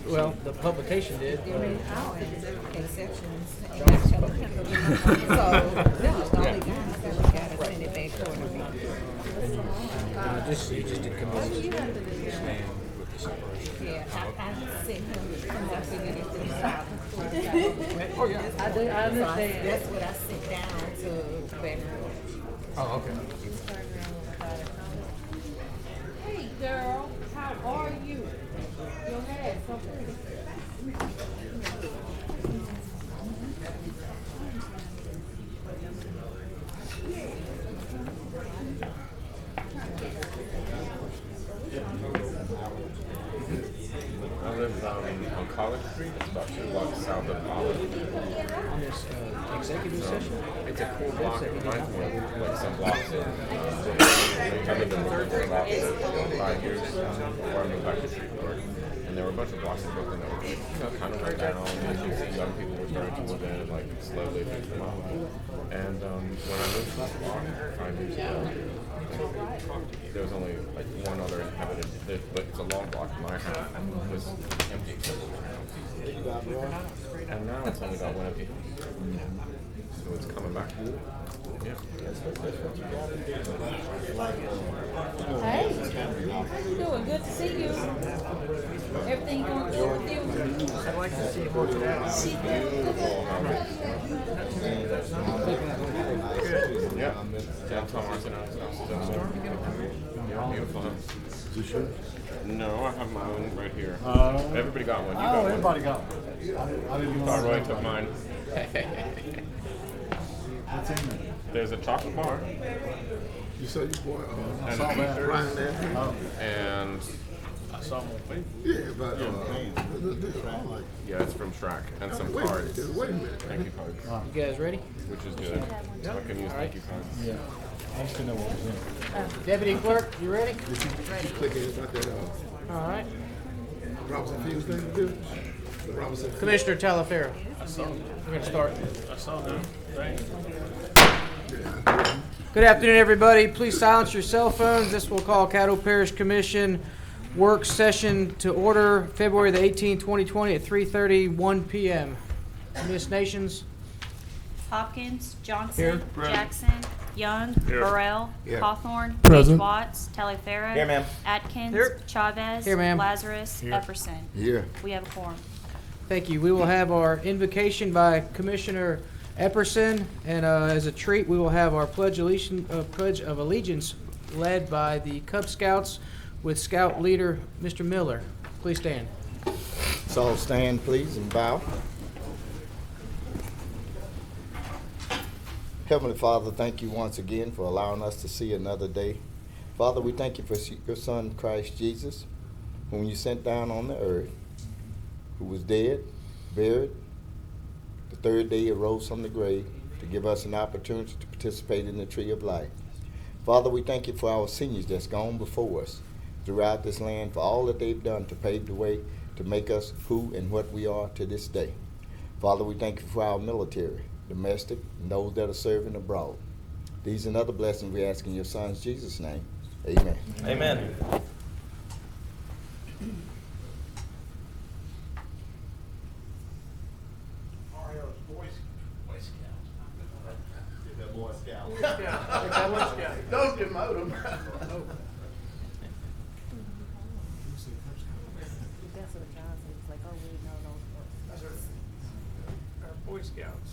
Well, the publication did. I mean, our exceptions. So that was the only guy that we got to send it back for an review. You just did come Yeah, I sent him to come up with anything. I understand. That's what I sent down to Federal. Oh, okay. Hey girl, how are you? Your hair is so pretty. I live on College Street. It's about 2 blocks south of College. On this executive session? It's a cool block. It reminds me of like some blocks in I lived in Brooklyn for 5 years before I moved back to Shreveport. And there were a bunch of blocks in Brooklyn that were kind of went down. And you see young people were starting to move in like slowly. And when I moved to this block 5 years ago, there was only like one other inhabited, but it's a long block. My house was empty. And now it's only got one empty. So it's coming back. Yeah. Hey, how you doing? Good to see you. Everything going good with you? I'd like to see it work it out. Yeah. Tom Martin out his house. Yeah, beautiful house. You sure? No, I have my own right here. Everybody got one. You got Oh, one. everybody got one. I didn't even Thought know. Roy took mine. What's in there? There's a chocolate bar You saw your boy I saw that. Ryan there? Oh, and I saw him on Facebook. Yeah, but I'm like, yeah, it's from Shrek and some wait a cards. minute, wait a minute. Thank you cards, You guys ready? which is good. So I can use thank you cards. Yeah. I used to know what was in it. Deputy Clerk, you ready? Did you click it about that All right. Robinson Fields thing to do? The Robinson Fields. Commissioner Talaferro. We're going to start. I saw that. Thanks. Good afternoon, everybody. Please silence your cell phones. This will call Caddo Parish Commission work session to order February the 18th, 2020 at 3:31 p.m. Miss Nations. Hopkins, Johnson, Here. Jackson, Young, Burrell, Here. Hawthorne, Present. Watts, Taliaferro, Here, ma'am. Atkins, Here. Chavez, Here, ma'am. Lazarus, Epperson. Yeah. We have a quorum. Thank you. We will have our invocation by Commissioner Epperson, and as a treat, we will have our Pledge of Allegiance led by the Cub Scouts with Scout Leader Mr. Miller. Please stand. So all stand, please, and bow. Heavenly Father, thank you once again for allowing us to see another day. Father, we thank you for your Son, Christ Jesus, whom you sent down on the earth, who was dead, buried. The third day arose from the grave to give us an opportunity to participate in the tree of life. Father, we thank you for our seniors that's gone before us throughout this land, for all that they've done to pave the way to make us who and what we are to this day. Father, we thank you for our military, domestic, and those that are serving abroad. These and other blessings we ask in your Son's Jesus' name. Amen. Amen. Don't demote them. That's what John said. It's like, oh, we know those words. Our Boy Scouts.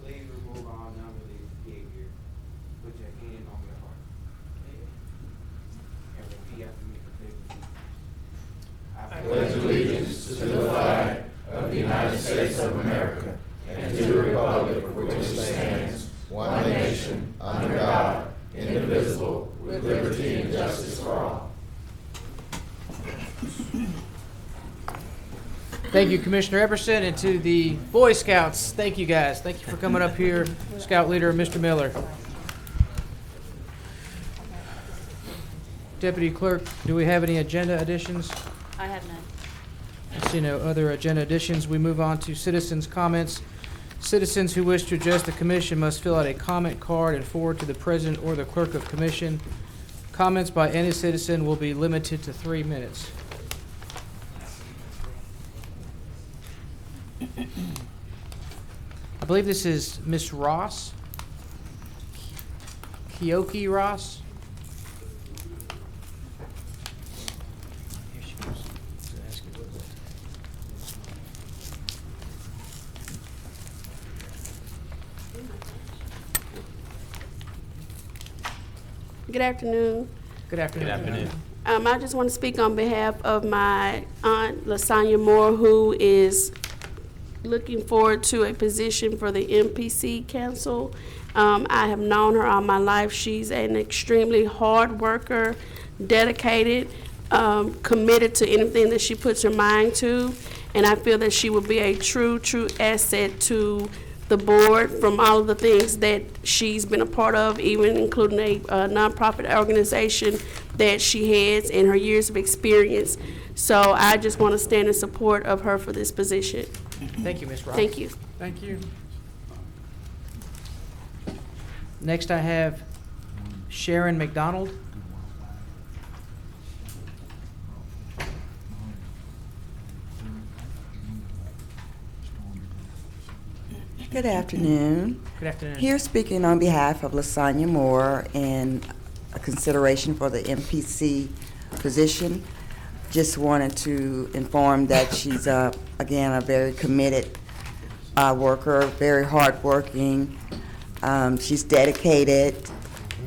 Please remove all non-religious behavior. Put your hand on your heart. And repeat after me for 50. I Pledge allegiance to the flag of the United States of America and to the republic for which it stands, one nation, under God, indivisible, with liberty and justice for all. Thank you, Commissioner Epperson, and to the Boy Scouts. Thank you, guys. Thank you for coming up here, Scout Leader Mr. Miller. Deputy Clerk, do we have any agenda additions? I have none. I see no other agenda additions. We move on to citizens' comments. Citizens who wish to address the commission must fill out a comment card and forward to the president or the clerk of commission. Comments by any citizen will be limited to 3 minutes. I believe this is Miss Ross. Kioki Ross. Here she goes. Ask you a little bit. Good afternoon. Good afternoon. Good afternoon. I just want to speak on behalf of my aunt, Lasagna Moore, who is looking forward to a position for the MPC Council. I have known her all my life. She's an extremely hard worker, dedicated, committed to anything that she puts her mind to, and I feel that she will be a true asset to the board from all of the things that she's been a part of, even including a nonprofit organization that she heads and her years of experience. So I just want to stand in support of her for this position. Thank you, Ms. Ross. Thank you. Thank you. Next, I have Sharon McDonald. Good afternoon. Good afternoon. Here speaking on behalf of Lasagna Moore in a consideration for the MPC position. Just wanted to inform that she's, again, a very committed worker, very hardworking. She's dedicated,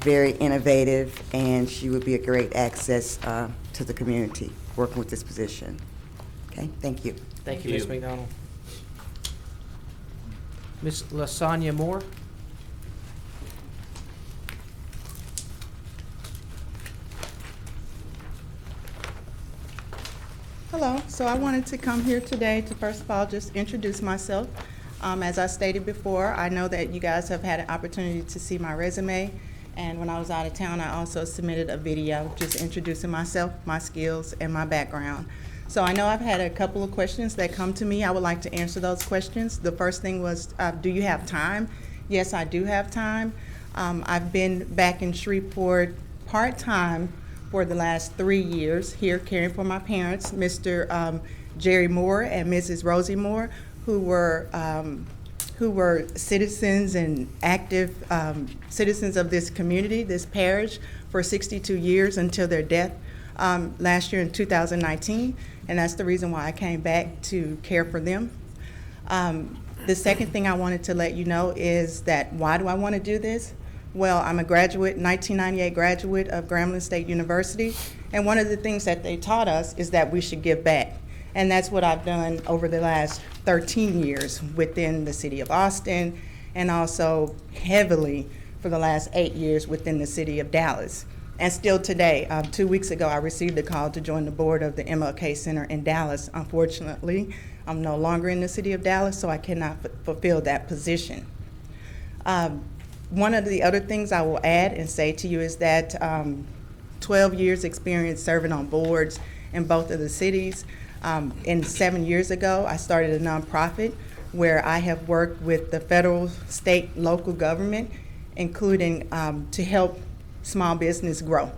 very innovative, and she would be a great access to the community working with this position. Okay, thank you. Thank you, Ms. McDonald. Ms. Lasagna Moore. Hello. So I wanted to come here today to first of all just introduce myself. As I stated before, I know that you guys have had an opportunity to see my resume, and when I was out of town, I also submitted a video just introducing myself, my skills, and my background. So I know I've had a couple of questions that come to me. I would like to answer those questions. The first thing was, do you have time? Yes, I do have time. I've been back in Shreveport part-time for the last 3 years here caring for my parents, Mr. Jerry Moore and Mrs. Rosie Moore, who were citizens and active citizens of this community, this parish, for 62 years until their death last year in 2019, and that's the reason why I came back to care for them. The second thing I wanted to let you know is that why do I want to do this? Well, I'm a graduate, 1998 graduate of Grambling State University, and one of the things that they taught us is that we should give back. And that's what I've done over the last 13 years within the city of Austin, and also heavily for the last 8 years within the city of Dallas. And still today, 2 weeks ago, I received a call to join the board of the MLK Center in Dallas. Unfortunately, I'm no longer in the city of Dallas, so I cannot fulfill that position. One of the other things I will add and say to you is that 12 years experience serving on boards in both of the cities. And 7 years ago, I started a nonprofit where I have worked with the federal, state, local government, including to help small business grow.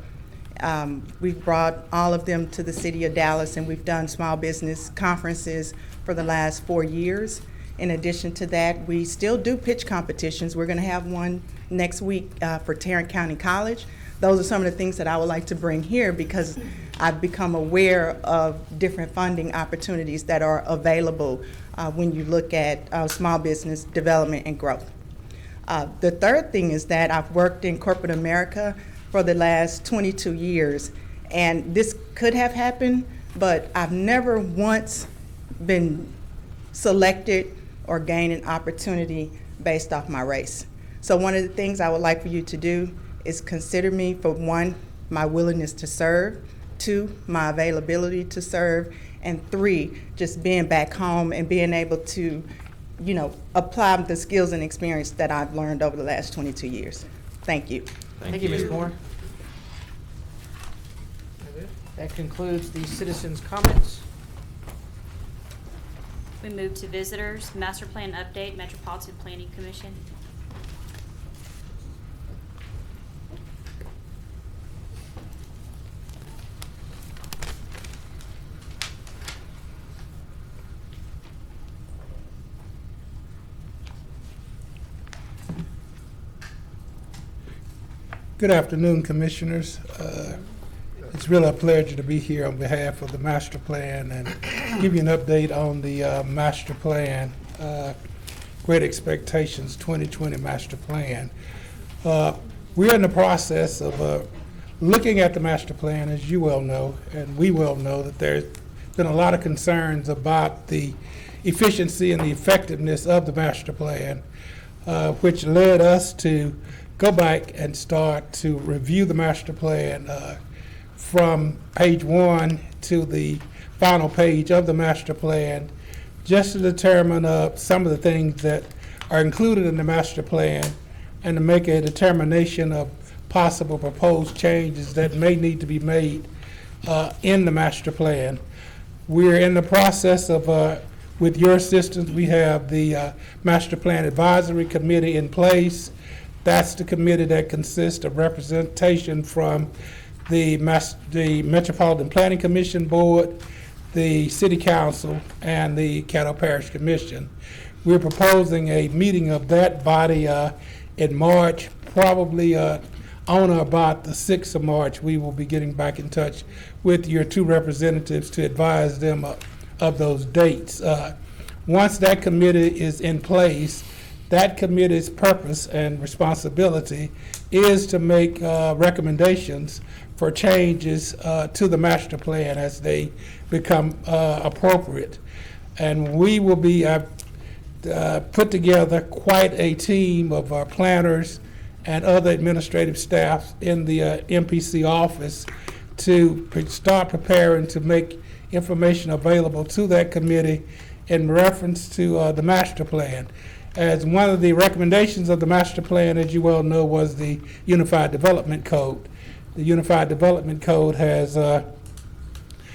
We've brought all of them to the city of Dallas, and we've done small business conferences for the last 4 years. In addition to that, we still do pitch competitions. We're going to have one next week for Tarrant County College. Those are some of the things that I would like to bring here because I've become aware of different funding opportunities that are available when you look at small business development and growth. The third thing is that I've worked in corporate America for the last 22 years, and this could have happened, but I've never once been selected or gained an opportunity based off my race. So one of the things I would like for you to do is consider me for one, my willingness to serve, two, my availability to serve, and three, just being back home and being able to, you know, apply the skills and experience that I've learned over the last 22 years. Thank you. Thank you, Ms. Moore. That concludes the citizens' comments. We move to visitors. Master Plan Update, Metropolitan Planning Commission. Good afternoon, Commissioners. It's really a pleasure to be here on behalf of the master plan and give you an update on the master plan, Great Expectations 2020 master plan. We're in the process of looking at the master plan, as you well know, and we well know that there's been a lot of concerns about the efficiency and the effectiveness of the master plan, which led us to go back and start to review the master plan from page 1 to the final page of the master plan, just to determine some of the things that are included in the master plan and to make a determination of possible proposed changes that may need to be made in the master plan. We're in the process of, with your assistance, we have the Master Plan Advisory Committee in place. That's the committee that consists of representation from the Metropolitan Planning Commission Board, the City Council, and the Caddo Parish Commission. We're proposing a meeting of that body in March, probably on or about the 6th of March. We will be getting back in touch with your two representatives to advise them of those dates. Once that committee is in place, that committee's purpose and responsibility is to make recommendations for changes to the master plan as they become appropriate. And we will be put together quite a team of our planners and other administrative staff in the MPC office to start preparing to make information available to that committee in reference to the master plan. As one of the recommendations of the master plan, as you well know, was the Unified Development Code. The Unified Development Code has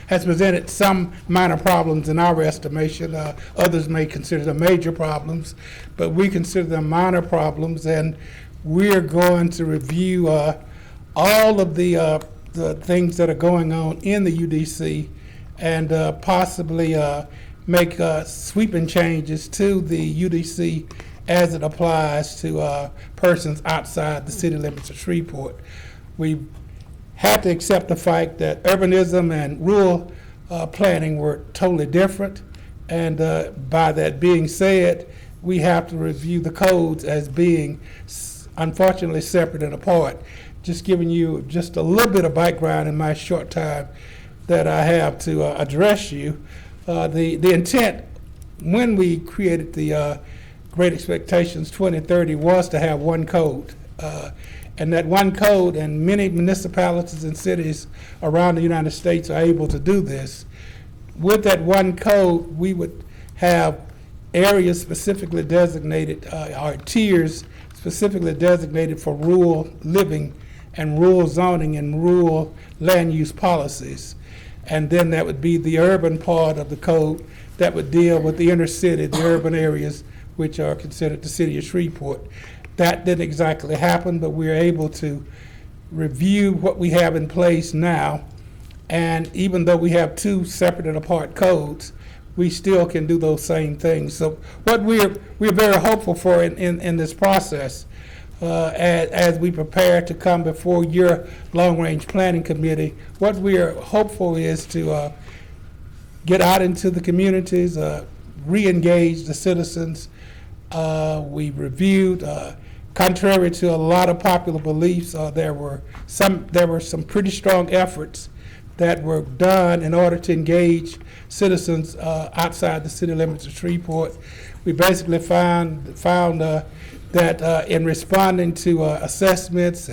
presented some minor problems in our estimation. Others may consider them major problems, but we consider them minor problems, and we're going to review all of the things that are going on in the UDC and possibly make sweeping changes to the UDC as it applies to persons outside the city limits of Shreveport. We had to accept the fact that urbanism and rural planning were totally different, and by that being said, we have to review the codes as being unfortunately separate and apart. Just giving you just a little bit of background in my short time that I have to address you. The intent when we created the Great Expectations 2030 was to have one code. And that one code, and many municipalities and cities around the United States are able to do this. With that one code, we would have areas specifically designated, or tiers specifically designated for rural living and rural zoning and rural land use policies. And then that would be the urban part of the code that would deal with the inner city, the urban areas, which are considered the city of Shreveport. That didn't exactly happen, but we were able to review what we have in place now. And even though we have two separate and apart codes, we still can do those same things. So what we're very hopeful for in this process, as we prepare to come before your long-range planning committee, what we are hopeful is to get out into the communities, re-engage the citizens. We reviewed, contrary to a lot of popular beliefs, there were some pretty strong efforts that were done in order to engage citizens outside the city limits of Shreveport. We basically found that in responding to assessments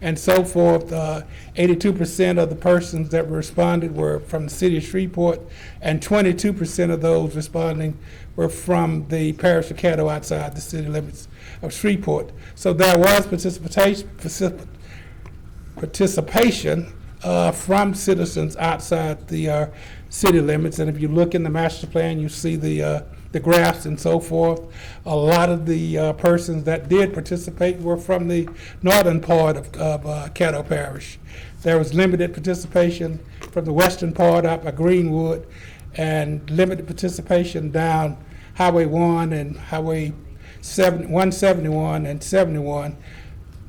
and so forth, 82% of the persons that responded were from the city of Shreveport, and 22% of those responding were from the parish of Caddo outside the city limits of Shreveport. So there was participation from citizens outside the city limits. And if you look in the master plan, you see the graphs and so forth. A lot of the persons that did participate were from the northern part of Caddo Parish. There was limited participation from the western part up by Greenwood, and limited participation down Highway 1 and Highway 171 and 71.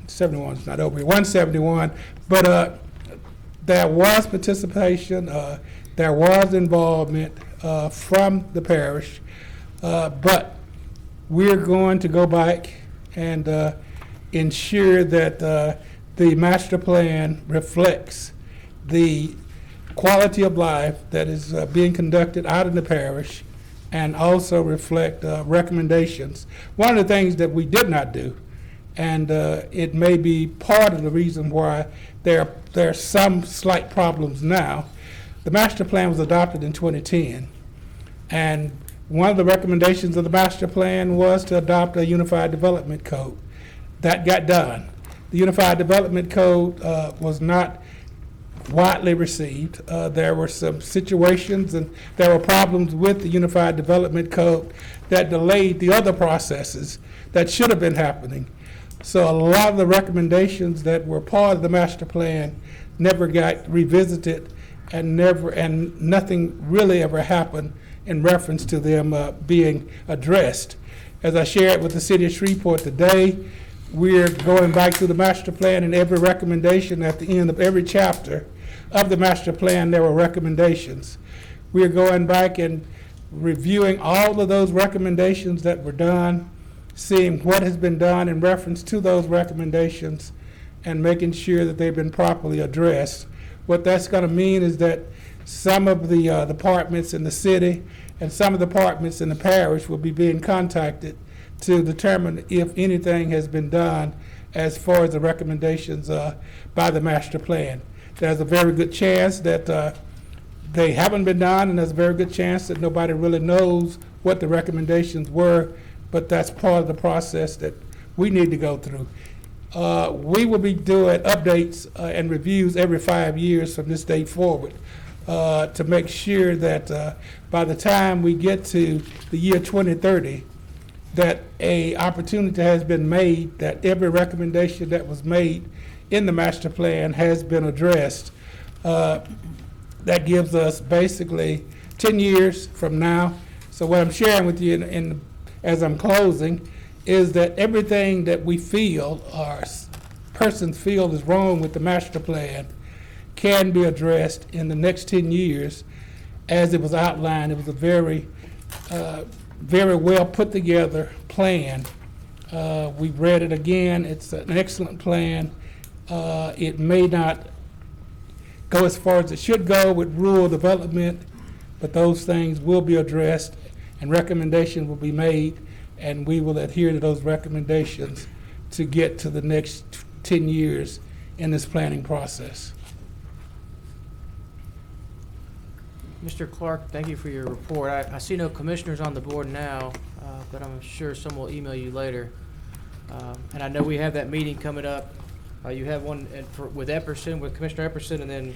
71 is not over here, 171. But there was participation, there was involvement from the parish, but we're going to go back and ensure that the master plan reflects the quality of life that is being conducted out in the parish, and also reflect recommendations. One of the things that we did not do, and it may be part of the reason why there are some slight problems now. The master plan was adopted in 2010, and one of the recommendations of the master plan was to adopt a unified development code. That got done. The unified development code was not widely received. There were some situations and there were problems with the unified development code that delayed the other processes that should have been happening. So a lot of the recommendations that were part of the master plan never got revisited, and nothing really ever happened in reference to them being addressed. As I shared with the city of Shreveport today, we're going back through the master plan, and every recommendation at the end of every chapter of the master plan, there were recommendations. We're going back and reviewing all of those recommendations that were done, seeing what has been done in reference to those recommendations, and making sure that they've been properly addressed. What that's going to mean is that some of the departments in the city and some of the departments in the parish will be being contacted to determine if anything has been done as far as the recommendations by the master plan. There's a very good chance that they haven't been done, and there's a very good chance that nobody really knows what the recommendations were, but that's part of the process that we need to go through. We will be doing updates and reviews every 5 years from this date forward to make sure that by the time we get to the year 2030, that a opportunity has been made, that every recommendation that was made in the master plan has been addressed. That gives us basically 10 years from now. So what I'm sharing with you as I'm closing is that everything that we feel or persons feel is wrong with the master plan can be addressed in the next 10 years as it was outlined. It was a very well put together plan. We've read it again. It's an excellent plan. It may not go as far as it should go with rural development, but those things will be addressed and recommendations will be made, and we will adhere to those recommendations to get to the next 10 years in this planning process. Mr. Clark, thank you for your report. I see no commissioners on the board now, but I'm sure some will email you later. And I know we have that meeting coming up. You have one with Epperson, with Commissioner Epperson, and then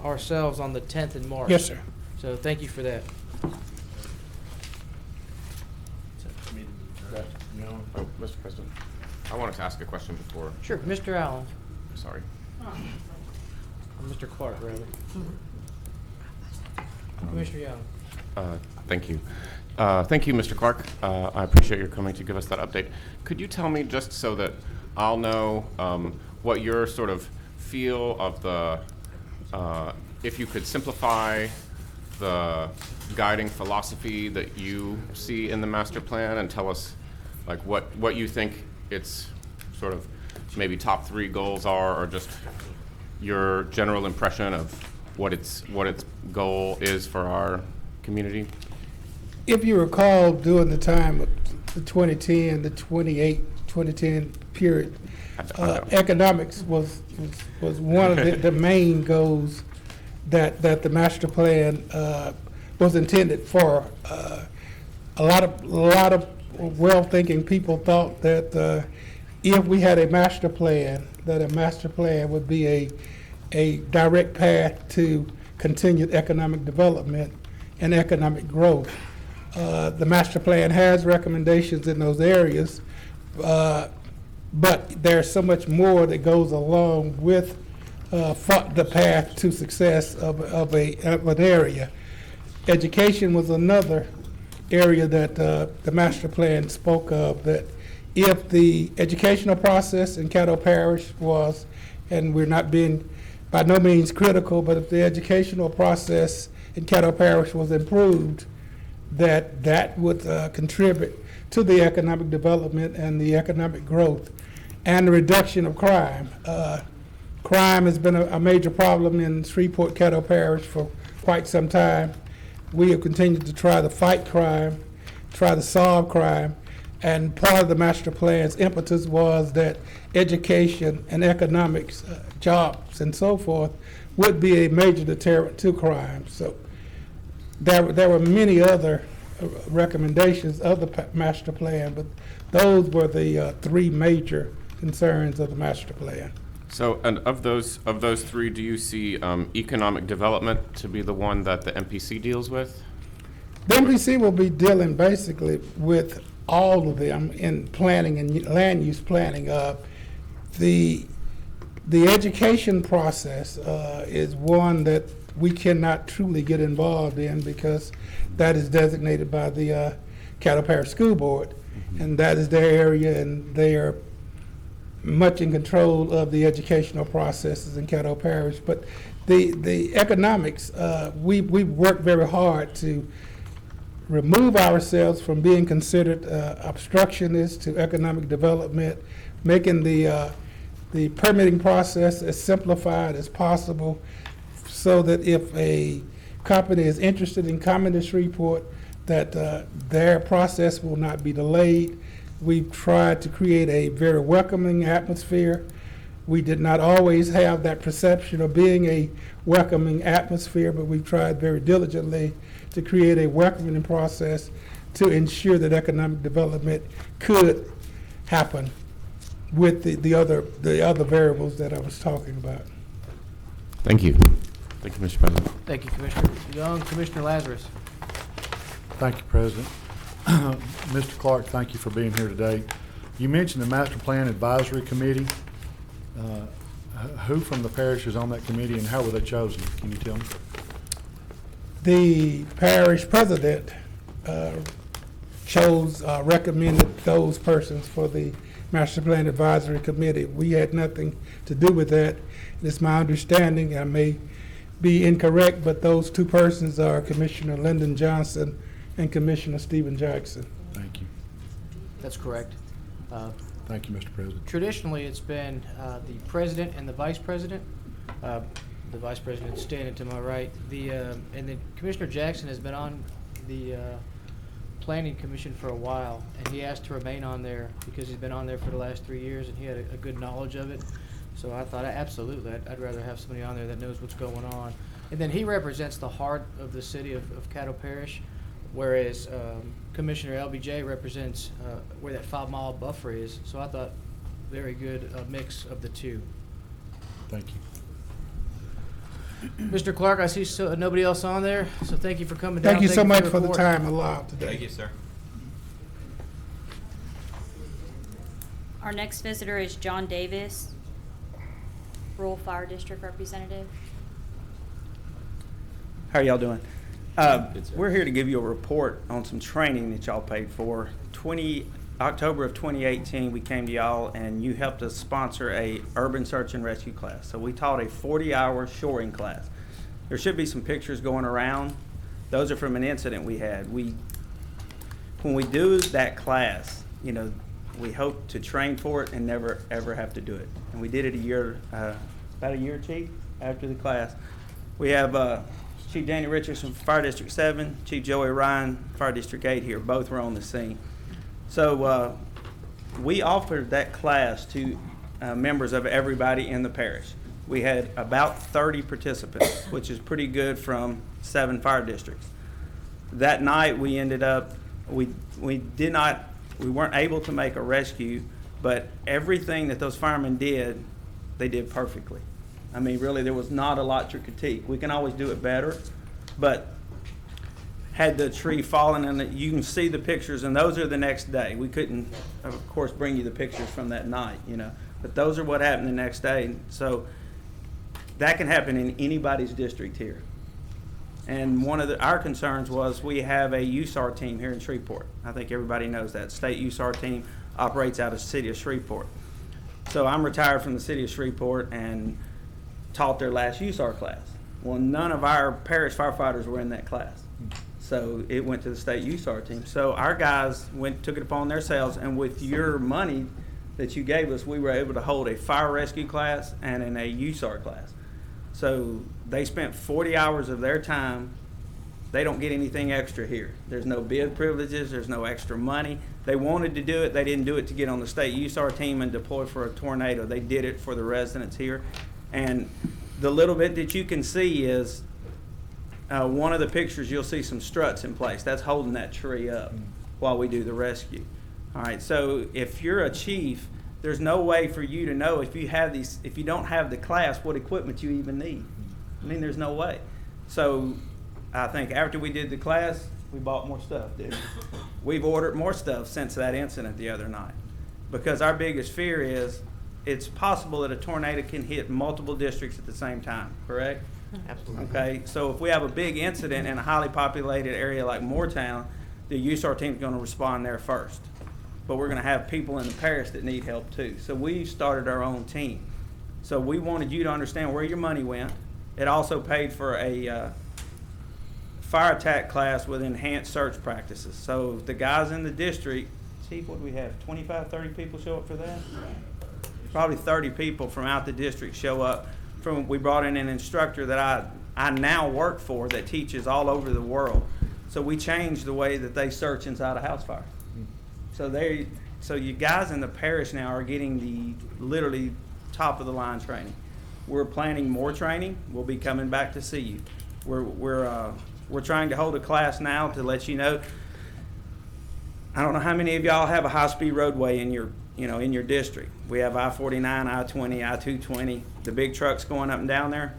ourselves on the 10th in March. Yes, sir. So thank you for that. Oh, Mr. President, I wanted to ask a question before. Sure, Mr. Allen. Sorry. Mr. Clark, rather. Commissioner Young. Thank you. Thank you, Mr. Clark. I appreciate your coming to give us that update. Could you tell me, just so that I'll know, what your sort of feel of the, if you could simplify the guiding philosophy that you see in the master plan and tell us like what you think its sort of maybe top 3 goals are, or just your general impression of what its goal is for our community? If you recall, during the time of the 2010, the 2010 period, economics was one of the main goals that the master plan was intended for. A lot of well-thinking people thought that if we had a master plan, that a master plan would be a direct path to continued economic development and economic growth. The master plan has recommendations in those areas, but there's so much more that goes along with the path to success of an area. Education was another area that the master plan spoke of, that if the educational process in Caddo Parish was, and we're not being by no means critical, but if the educational process in Caddo Parish was improved, that would contribute to the economic development and the economic growth and the reduction of crime. Crime has been a major problem in Shreveport, Caddo Parish for quite some time. We have continued to try to fight crime, try to solve crime, and part of the master plan's impetus was that education and economics, jobs and so forth, would be a major deterrent to crime. So there were many other recommendations of the master plan, but those were the 3 major concerns of the master plan. So, and of those 3, do you see economic development to be the one that the MPC deals with? The MPC will be dealing basically with all of them in planning and land use planning. The education process is one that we cannot truly get involved in because that is designated by the Caddo Parish School Board, and that is their area, and they are much in control of the educational processes in Caddo Parish. But the economics, we work very hard to remove ourselves from being considered obstructionists to economic development, making the permitting process as simplified as possible, so that if a company is interested in coming to Shreveport, that their process will not be delayed. We've tried to create a very welcoming atmosphere. We did not always have that perception of being a welcoming atmosphere, but we've tried very diligently to create a welcoming process to ensure that economic development could happen with the other variables that I was talking about. Thank you. Thank you, Mr. President. Thank you, Commissioner Young. Commissioner Lazarus. Thank you, President. Mr. Clark, thank you for being here today. You mentioned the Master Plan Advisory Committee. Who from the parish is on that committee and how were they chosen? Can you tell me? The parish president recommended those persons for the Master Plan Advisory Committee. We had nothing to do with that. It's my understanding, I may be incorrect, but those 2 persons are Commissioner Lyndon Johnson and Commissioner Stephen Jackson. Thank you. That's correct. Thank you, Mr. President. Traditionally, it's been the president and the vice president. The vice president standing to my right. And then Commissioner Jackson has been on the Planning Commission for a while, and he asked to remain on there because he's been on there for the last 3 years, and he had a good knowledge of it. So I thought, absolutely, I'd rather have somebody on there that knows what's going on. And then he represents the heart of the city of Caddo Parish, whereas Commissioner LBJ represents where that 5-mile buffer is. So I thought, very good mix of the 2. Thank you. Mr. Clark, I see nobody else on there, so thank you for coming down. Thank you so much your for the report. time allowed today. Thank you, sir. Our next visitor is John Davis. Rural Fire District Representative. How are y'all doing? We're here to give you a report on some training that y'all paid for. October of 2018, we came to y'all and you helped us sponsor a urban search and rescue class. So we taught a 40-hour shoring class. There should be some pictures going around. Those are from an incident we had. When we do that class, you know, we hope to train for it and never ever have to do it. And we did it about a year, Chief, after the class. We have Chief Danny Richardson, Fire District 7, Chief Joey Ryan, Fire District 8 here. Both were on the scene. So we offered that class to members of everybody in the parish. We had about 30 participants, which is pretty good from 7 fire districts. That night we ended up, we weren't able to make a rescue, but everything that those firemen did, they did perfectly. I mean, really, there was not a lot to critique. We can always do it better, but had the tree fallen, and you can see the pictures, and those are the next day. We couldn't, of course, bring you the pictures from that night, you know, but those are what happened the next day. So that can happen in anybody's district here. And one of our concerns was we have a USAR team here in Shreveport. I think everybody knows that. State USAR team operates out of the city of Shreveport. So I'm retired from the city of Shreveport and taught their last USAR class. Well, none of our parish firefighters were in that class. So it went to the state USAR team. So our guys took it upon themselves, and with your money that you gave us, we were able to hold a fire rescue class and a USAR class. So they spent 40 hours of their time. They don't get anything extra here. There's no bid privileges. There's no extra money. They wanted to do it. They didn't do it to get on the state USAR team and deploy for a tornado. They did it for the residents here. And the little bit that you can see is one of the pictures, you'll see some struts in place. That's holding that tree up while we do the rescue. All right, so if you're a chief, there's no way for you to know if you don't have the class, what equipment you even need. I mean, there's no way. So I think after we did the class, we bought more stuff, didn't we? We've ordered more stuff since that incident the other night, because our biggest fear is it's possible that a tornado can hit multiple districts at the same time, correct? Absolutely. Okay, so if we have a big incident in a highly populated area like Moortown, the USAR team is going to respond there first. But we're going to have people in the parish that need help too. So we started our own team. So we wanted you to understand where your money went. It also paid for a fire attack class with enhanced search practices. So the guys in the district, Chief, what do we have, 25, 30 people show up for that? Probably 30 people from out the district show up. We brought in an instructor that I now work for that teaches all over the world. So we changed the way that they search inside a house fire. So you guys in the parish now are getting the literally top of the line training. We're planning more training. We'll be coming back to see you. We're trying to hold a class now to let you know. I don't know how many of y'all have a high-speed roadway in your district. We have I-49, I-20, I-220, the big trucks going up and down there.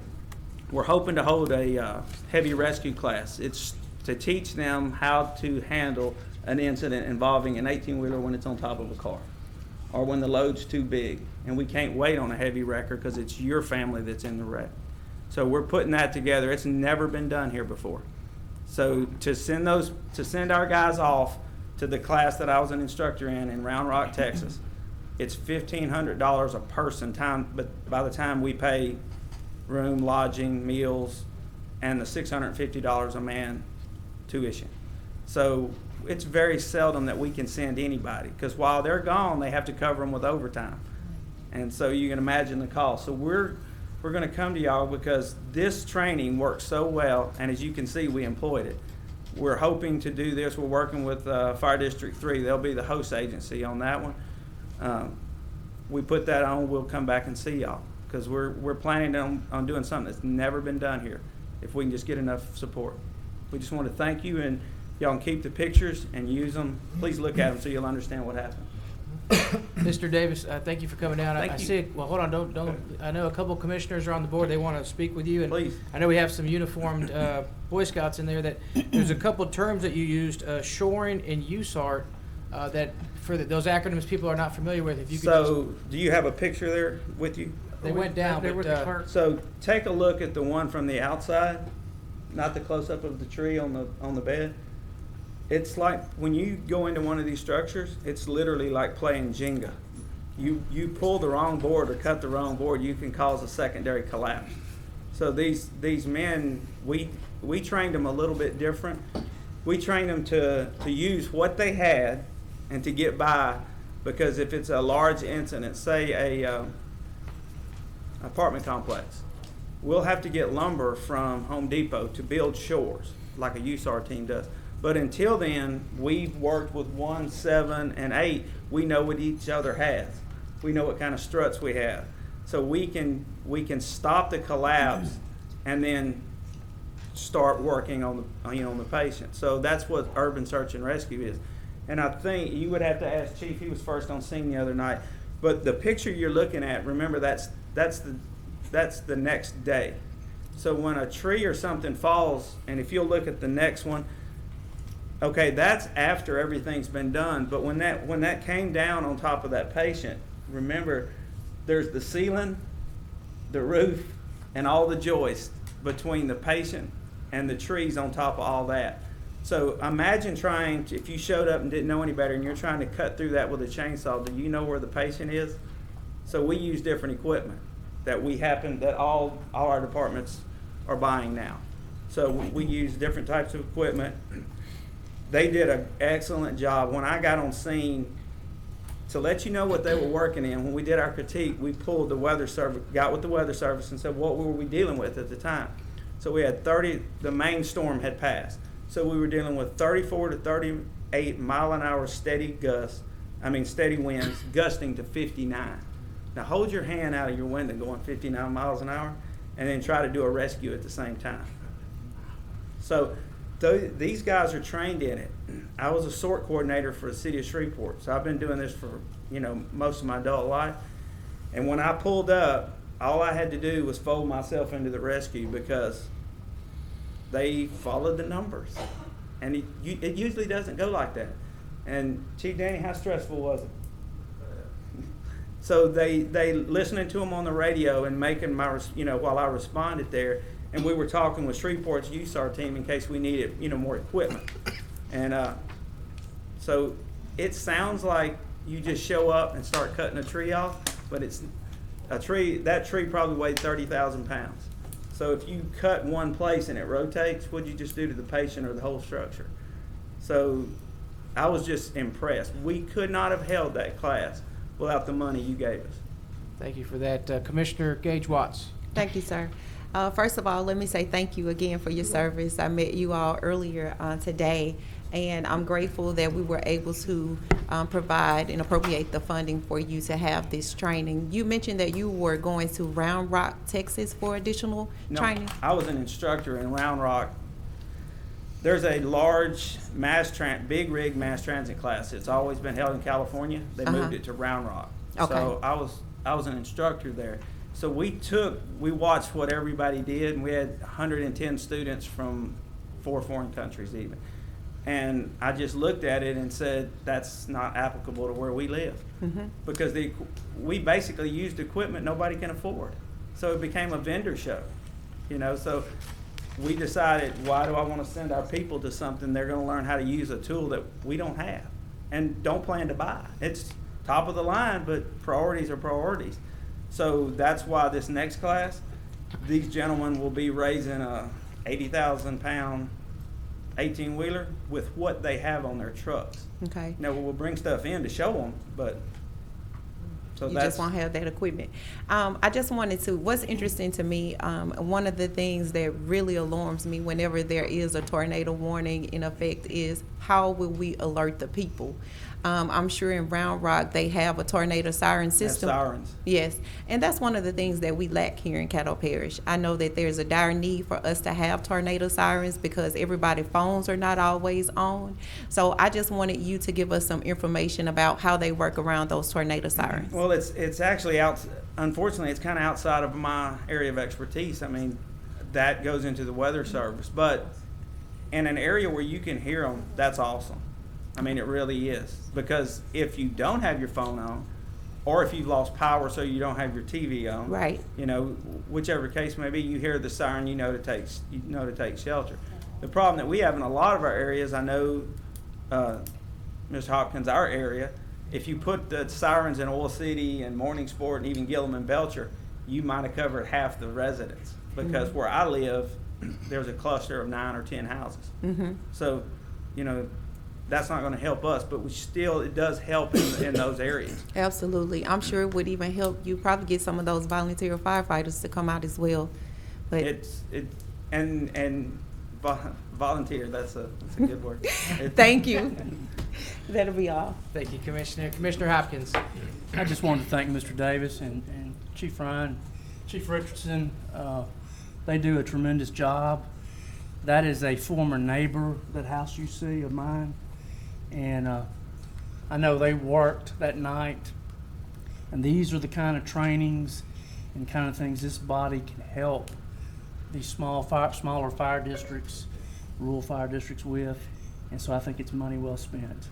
We're hoping to hold a heavy rescue class. It's to teach them how to handle an incident involving an 18-wheeler when it's on top of a car or when the load's too big. And we can't wait on a heavy wrecker because it's your family that's in the wreck. So we're putting that together. It's never been done here before. So to send our guys off to the class that I was an instructor in Round Rock, Texas, it's $1,500 a person but by the time we pay room, lodging, meals, and the $650 a man tuition. So it's very seldom that we can send anybody, because while they're gone, they have to cover them with overtime. And so you can imagine the cost. So we're going to come to y'all because this training works so well, and as you can see, we employed it. We're hoping to do this. We're working with Fire District 3. They'll be the host agency on that one. We put that on, we'll come back and see y'all, because we're planning on doing something that's never been done here, if we can just get enough support. We just want to thank you, and y'all can keep the pictures and use them. Please look at them so you'll understand what happened. Mr. Davis, thank you for coming down. Thank I you. see. Well, hold on. Don't. I know a couple commissioners are on the board. They want to speak with you. And Please. I know we have some uniformed Boy Scouts in there. That there's a couple terms that you used, shoring and USART, that those acronyms people are not familiar with. If you could So, do you have a picture there with you? They went down, but, So take a look at the one from the outside, not the close-up of the tree on the bed. It's like, when you go into one of these structures, it's literally like playing Jenga. You pull the wrong board or cut the wrong board, you can cause a secondary collapse. So these men, we trained them a little bit different. We trained them to use what they had and to get by, because if it's a large incident, say a apartment complex, we'll have to get lumber from Home Depot to build shores like a USAR team does. But until then, we've worked with 1, 7, and 8. We know what each other has. We know what kind of struts we have. So we can stop the collapse and then start working on the patient. So that's what urban search and rescue is. And I think you would have to ask Chief. He was first on scene the other night. But the picture you're looking at, remember, that's the next day. So when a tree or something falls, and if you'll look at the next one, okay, that's after everything's been done. But when that came down on top of that patient, remember, there's the ceiling, the roof, and all the joists between the patient and the trees on top of all that. So imagine if you showed up and didn't know any better and you're trying to cut through that with a chainsaw, do you know where the patient is? So we use different equipment that all our departments are buying now. So we use different types of equipment. They did an excellent job. When I got on scene, to let you know what they were working in, when we did our critique, we pulled the weather service, got with the weather service and said, what were we dealing with at the time? So we had the main storm had passed. So we were dealing with 34 to 38 mile an hour steady winds, gusting to 59. Now hold your hand out of your window going 59 miles an hour and then try to do a rescue at the same time. So these guys are trained in it. I was a SORT coordinator for the city of Shreveport, so I've been doing this for most of my adult life. And when I pulled up, all I had to do was fold myself into the rescue because they followed the numbers, and it usually doesn't go like that. And Chief Danny, how stressful was it? So they listening to them on the radio and making while I responded there. And we were talking with Shreveport's USAR team in case we needed, more equipment. And so it sounds like you just show up and start cutting a tree off, but it's that tree probably weighed 30,000 pounds. So if you cut one place and it rotates, what'd you just do to the patient or the whole structure? So I was just impressed. We could not have held that class without the money you gave us. Thank you for that. Commissioner Gage Watts. Thank you, sir. First of all, let me say thank you again for your service. I met you all earlier today, and I'm grateful that we were able to provide and appropriate the funding for you to have this training. You mentioned that you were going to Round Rock, Texas for additional training? I was an instructor in Round Rock. There's a large big rig mass transit class. It's always been held in California. They moved it to Round Rock. Okay. So I was an instructor there. So we watched what everybody did, and we had 110 students from 4 foreign countries even. And I just looked at it and said, that's not applicable to where we live. Mm-hmm. Because we basically used equipment nobody can afford. So it became a vendor show, so we decided, why do I want to send our people to something they're going to learn how to use a tool that we don't have and don't plan to buy? It's top of the line, but priorities are priorities. So that's why this next class, these gentlemen will be raising a 80,000 pound 18-wheeler with what they have on their trucks. Okay. Now we'll bring stuff in to show them, but so you just won't have that equipment. I just wanted to, what's interesting to me, one of the things that really alarms me whenever there is a tornado warning in effect is how will we alert the people? I'm sure in Round Rock they have a tornado siren system. Sirens. Yes, and that's one of the things that we lack here in Caddo Parish. I know that there's a dire need for us to have tornado sirens because everybody's phones are not always on. So I just wanted you to give us some information about how they work around those tornado sirens. Well, it's actually unfortunately, it's kind of outside of my area of expertise. I mean, that goes into the weather service, but in an area where you can hear them, that's awesome. I mean, it really is, because if you don't have your phone on, or if you've lost power so you don't have your TV on. Right. You know, whichever case may be, you hear the siren, you know to take shelter. The problem that we have in a lot of our areas, I know, Mr. Hopkins, our area, if you put the sirens in Oil City and Morningsport and even Gillum and Belcher, you might have covered half the residents, because where I live, there's a cluster of 9 or 10 houses. So, you know, that's not going to help us, but it does help in those areas. Absolutely. I'm sure it would even help you probably get some of those volunteer firefighters to come out as well. But Volunteer, that's a good word. thank you. That'll be all. Thank you, Commissioner. Commissioner Hopkins. I just wanted to thank Mr. Davis and Chief Ryan, Chief Richardson. They do a tremendous job. That is a former neighbor, that house you see of mine. And I know they worked that night. And these are the kind of trainings and kind of things this body can help these smaller fire districts, rural fire districts with. And so I think it's money well spent.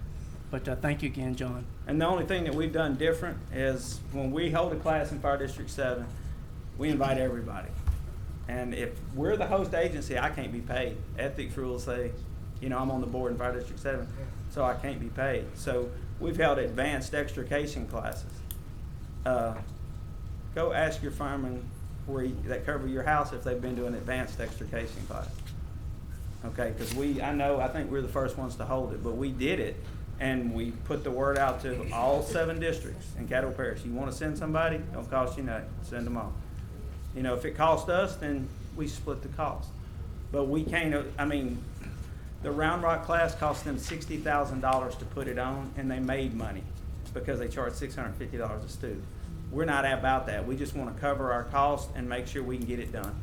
But thank you again, John. And the only thing that we've done different is when we hold a class in Fire District 7, we invite everybody. And if we're the host agency, I can't be paid. Ethics rules say, you know, I'm on the board in Fire District 7, so I can't be paid. So we've held advanced extrication classes. Go ask your firemen that cover your house if they've been to an advanced extrication class. Okay, because I think we're the first ones to hold it, but we did it, and we put the word out to all 7 districts in Caddo Parish. You want to send somebody? Don't cost you nothing. Send them all. You know, if it cost us, then we split the cost. But we can't, I mean, the Round Rock class cost them $60,000 to put it on, and they made money because they charged $650 a student. We're not about that. We just want to cover our costs and make sure we can get it done.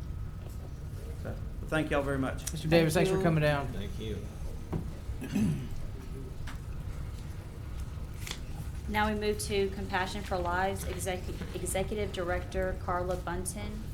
So, thank y'all very much. Mr. Davis, thanks for coming down. Thank you. Now we move to Compassion for Lives, Executive Director Carla Bunton.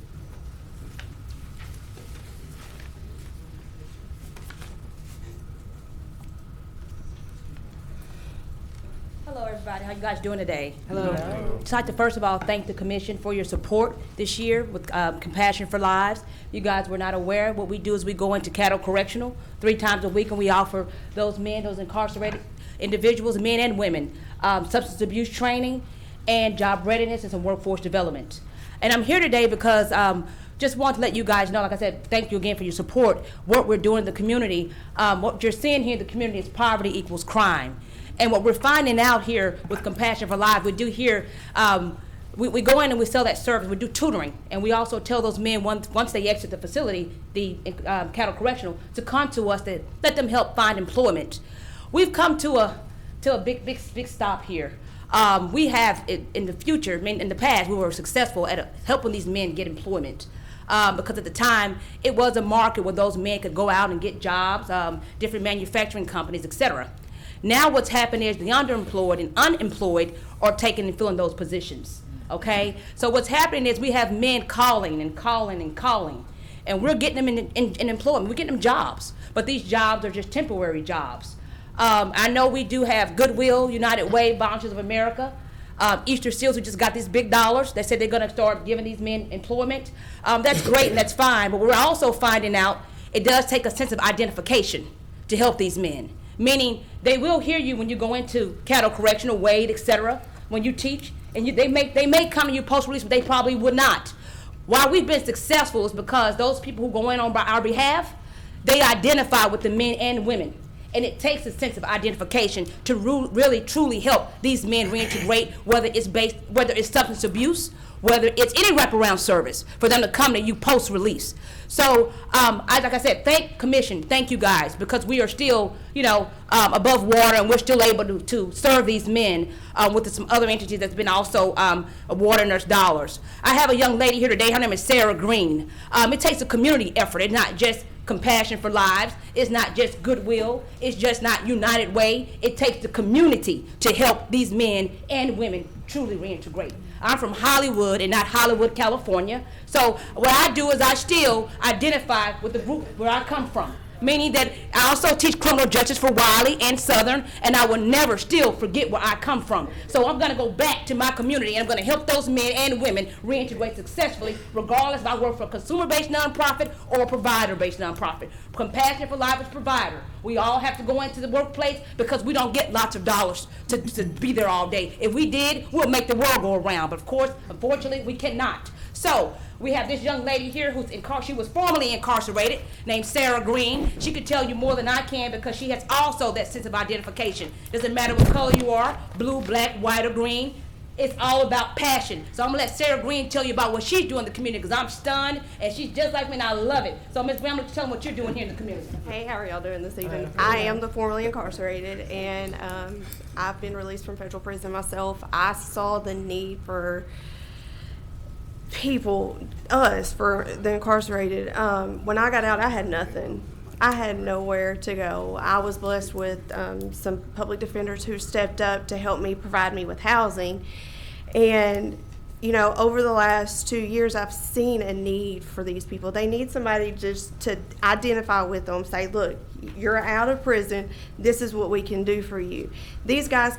Hello, everybody. How you guys doing today? Hello. I'd like to first of all thank the commission for your support this year with Compassion for Lives. You guys were not aware. What we do is we go into Caddo Correctional 3 times a week, and we offer those men, those incarcerated individuals, men and women, substance abuse training and job readiness and some workforce development. And I'm here today because just want to let you guys know, like I said, thank you again for your support, what we're doing in the community. What you're seeing here in the community is poverty equals crime. And what we're finding out here with Compassion for Lives, we do here, we go in and we sell that service. We do tutoring, and we also tell those men once they exit the facility, the Caddo Correctional, to come to us to let them help find employment. We've come to a big stop here. We have in the future, in the past, we were successful at helping these men get employment. Because at the time, it was a market where those men could go out and get jobs, different manufacturing companies, etc. Now what's happened is the underemployed and unemployed are taking and filling those positions, okay? So what's happening is we have men calling and calling and calling, and we're getting them in employment. We're getting them jobs, but these jobs are just temporary jobs. I know we do have Goodwill, United Way, Volunteers of America, Easter Seals, who just got these big dollars. They said they're gonna start giving these men employment. That's great and that's fine, but we're also finding out it does take a sense of identification to help these men. Meaning they will hear you when you go into Caddo Correctional, Wade, etc. When you teach, and they may come to you post-release, but they probably would not. Why we've been successful is because those people who go in on our behalf, they identify with the men and women. And it takes a sense of identification to really truly help these men reintegrate, whether it's substance abuse, whether it's any wraparound service, for them to come to you post-release. So, like I said, thank you guys, because we are still, above water, and we're still able to serve these men with some other entities that's been also awarding us dollars. I have a young lady here today. Her name is Sarah Green. It takes a community effort. It's not just Compassion for Lives. It's not just Goodwill. It's just not United Way. It takes the community to help these men and women truly reintegrate. I'm from Hollywood and not Hollywood, California. So what I do is I still identify with the group where I come from. meaning that I also teach criminal justice for Wiley and Southern, and I will never still forget where I come from. So I'm going to go back to my community, and I'm going to help those men and women reintegrate successfully, regardless if I work for a consumer-based nonprofit or a provider-based nonprofit. Compassion for Life is provider. We all have to go into the workplace because we don't get lots of dollars to be there all day. If we did, we'll make the world go around. But of course, unfortunately, we cannot. So we have this young lady here who's she was formerly incarcerated, named Sarah Green. She could tell you more than I can because she has also that sense of identification. Doesn't matter what color you are, blue, black, white, or green. It's all about passion. So I'm gonna let Sarah Green tell you about what she's doing in the community because I'm stunned and she's just like me and I love it. So Ms. Green, I'm gonna tell them what you're doing here in the community. Hey, how are y'all doing this evening? I am the formerly incarcerated, and I've been released from federal prison myself. I saw the need for for the incarcerated. When I got out, I had nothing. I had nowhere to go. I was blessed with some public defenders who stepped up to help me provide me with housing. And, you know, over the last 2 years, I've seen a need for these people. They need somebody just to identify with them, say, look, you're out of prison. This is what we can do for you. These guys,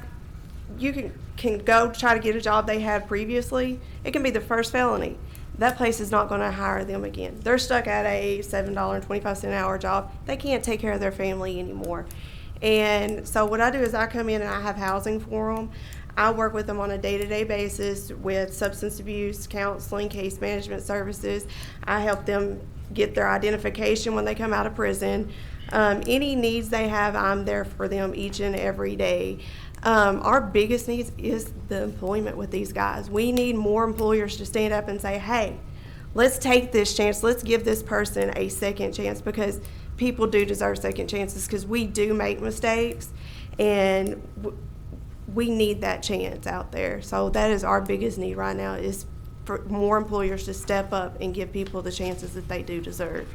you can go try to get a job they had previously. It can be the first felony. That place is not going to hire them again. They're stuck at a $7.25 an hour job. They can't take care of their family anymore. And so what I do is I come in and I have housing for them. I work with them on a day-to-day basis with substance abuse, counseling, case management services. I help them get their identification when they come out of prison. Any needs they have, I'm there for them each and every day. Our biggest need is the employment with these guys. We need more employers to stand up and say, hey, let's take this chance. Let's give this person a second chance because people do deserve second chances because we do make mistakes and we need that chance out there. So that is our biggest need right now is for more employers to step up and give people the chances that they do deserve.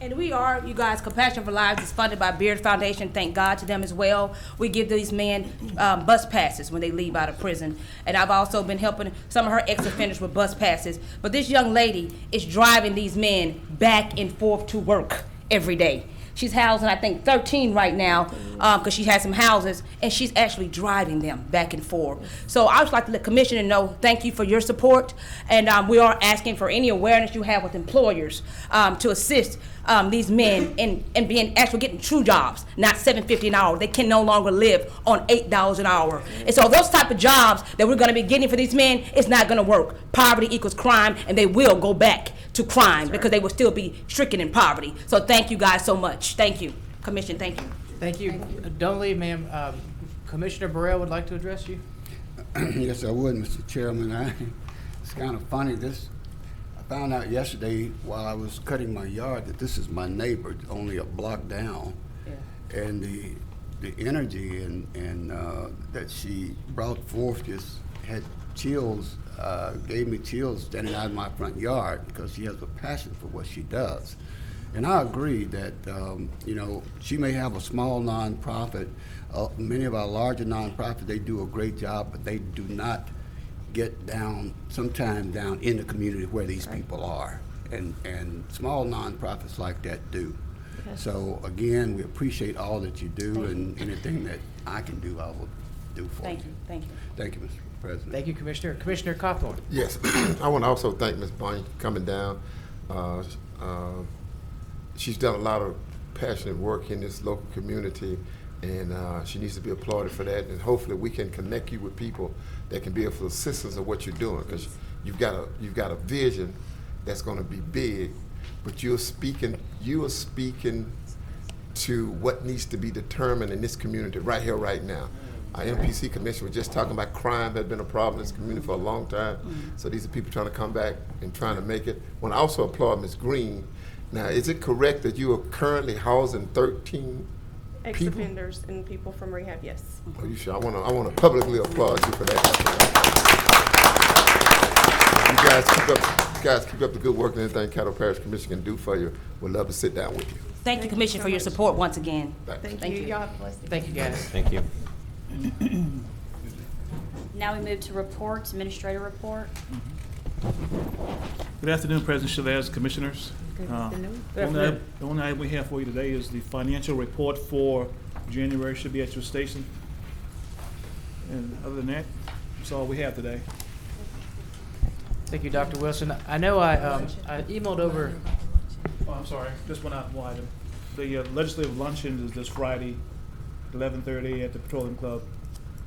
And we are, you guys, Compassion for Lives is funded by Beard Foundation. Thank God to them as well. We give these men bus passes when they leave out of prison. And I've also been helping some of her ex-offenders with bus passes. But this young lady is driving these men back and forth to work every day. She's housing, I think, 13 right now because she has some houses, and she's actually driving them back and forth. So I would like to let Commissioner know, thank you for your support, and we are asking for any awareness you have with employers to assist these men in being actually getting true jobs, not $7.50 an hour. They can no longer live on $8 an hour. And so those type of jobs that we're going to be getting for these men, it's not going to work. Poverty equals crime, and they will go back to crime because they will still be stricken in poverty. So thank you guys so much. Thank you. Commission, thank you. Thank you. Don't leave, ma'am. Commissioner Burrell would like to address you. Yes, I would, Mr. Chairman. It's kind of funny. I found out yesterday while I was cutting my yard that this is my neighbor, only a block down. Yeah. And the energy and that she brought forth just had chills, gave me chills standing out in my front yard because she has a passion for what she does. And I agree that, you know, she may have a small nonprofit. Many of our larger nonprofits, they do a great job, but they do not get down, sometimes down in the community where these people are. And small nonprofits like that do. Yes. So again, we appreciate all that you do, and anything that I can do, I will do for you. Thank you. Thank you. Thank you, Mr. President. Thank you, Commissioner. Commissioner Cawthorn. Yes, I want to also thank Ms. Bonnie for coming down. She's done a lot of passionate work in this local community, and she needs to be applauded for that. And hopefully, we can connect you with people that can be of assistance of what you're doing, because you've got a vision that's going to be big, but you're speaking to what needs to be determined in this community right here, right now. Our MPC commission was just talking about crime had been a problem in this community for a long time. So these are people trying to come back and trying to make it. I want to also applaud Ms. Green. Now, is it correct that you are currently housing 13 ex-offenders and people from rehab? Yes. Are you sure? I want to publicly applaud you for that. You guys keep up the good work, and anything Caddo Parish Commission can do for you, we'd love to sit down with you. Thank you, Commissioner, for your support once again. Thank you. Y'all have a blessed day. Thank you, guys. Thank you. Now we move to reports, administrator report. Good afternoon, President Shalaz, Commissioners. Good afternoon. The only item we have for you today is the financial report for January should be at your station. And other than that, that's all we have today. Thank you, Dr. Wilson. I know I emailed over. Oh, I'm sorry, just one item. The legislative luncheon is this Friday, 11:30 at the Petroleum Club.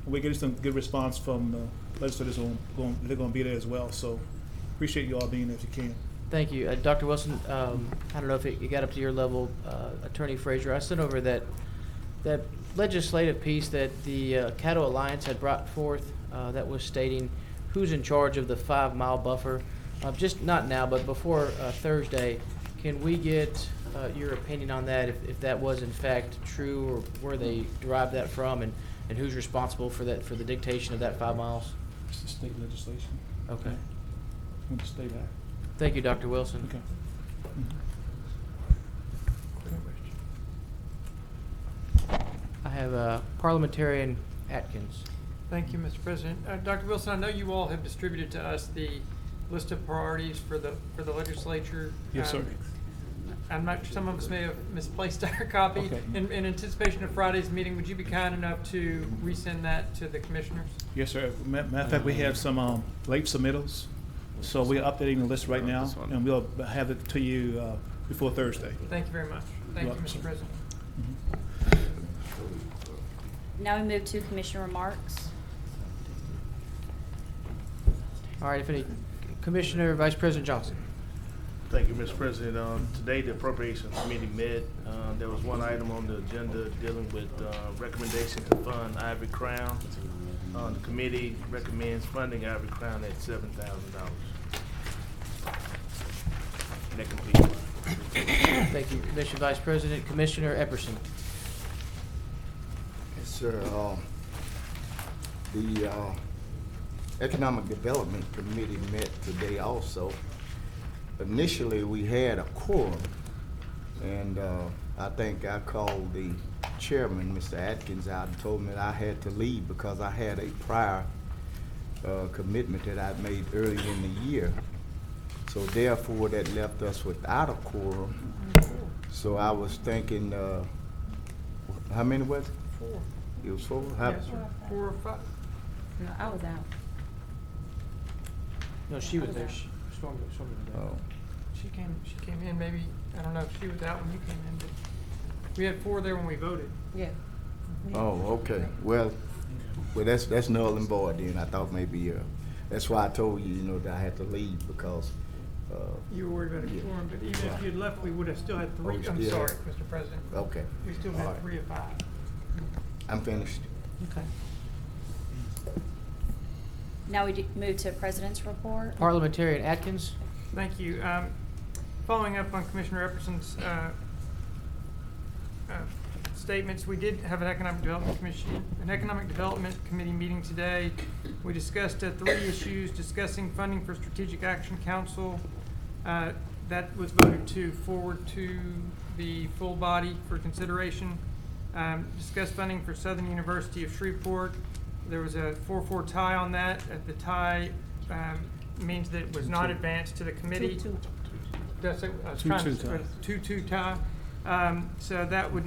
We're getting some good response from legislators they're going to be there as well. So appreciate you all being there if you can. Thank you. Dr. Wilson, I don't know if it got up to your level, Attorney Frazier. I sent over that legislative piece that the Caddo Alliance had brought forth that was stating who's in charge of the 5-mile buffer. Just not now, but before Thursday, can we get your opinion on that, if that was in fact true, or where they derived that from, and who's responsible for that, for the dictation of that 5 miles? It's the state legislation. Okay. With the state act. Thank you, Dr. Wilson. Okay. I have Parliamentarian Atkins. Thank you, Mr. President. Dr. Wilson, I know you all have distributed to us the list of priorities for the legislature. Yes, sir. I'm not, some of us may have misplaced our copy. Okay. In anticipation of Friday's meeting, would you be kind enough to resend that to the commissioners? Yes, sir. Matter of fact, we have some late submittals, so we're updating the list right now, and we'll have it to you before Thursday. Thank you very much. Thank you, Mr. President. Now we move to commissioner remarks. All right, if any, Commissioner Vice President Johnson. Thank you, Mr. President. Today, the Appropriations Committee met. There was one item on the agenda dealing with recommendation to fund Ivory Crown. The committee recommends funding Ivory Crown at $7,000. That completes. Thank you, Commissioner Vice President. Commissioner Epperson. Yes, sir. The Economic Development Committee met today also. Initially, we had a quorum, and I think I called the chairman, Mr. Atkins, out and told him that I had to leave because I had a prior commitment that I'd made early in the year. So therefore, that left us without a quorum. So I was thinking, how many was it? 4. It was 4? Yes, sir. 4 or 5. No, I was out. No, she was there. Stormy was there. Oh. She came in, maybe, I don't know if she was out when you came in, but we had 4 there when we voted. Yeah. Oh, okay. Well, that's null and void then. I thought maybe, that's why I told you, that I had to leave because. You were worried about a quorum, but even if you'd left, we would have still had 3. Oh, I'm yeah. sorry, Mr. President. Okay. We still All had right. 3 of 5. I'm finished. Okay. Now we move to President's report. Parliamentarian Atkins. Thank you. Following up on Commissioner Epperson's statements, we did have an Economic Development Committee meeting today. We discussed 3 issues, discussing funding for Strategic Action Council. That was voted to forward to the full body for consideration. Discussed funding for Southern University of Shreveport. There was a 4-4 tie on that. The tie means that it was not advanced to the committee. 2-2 tie. So that was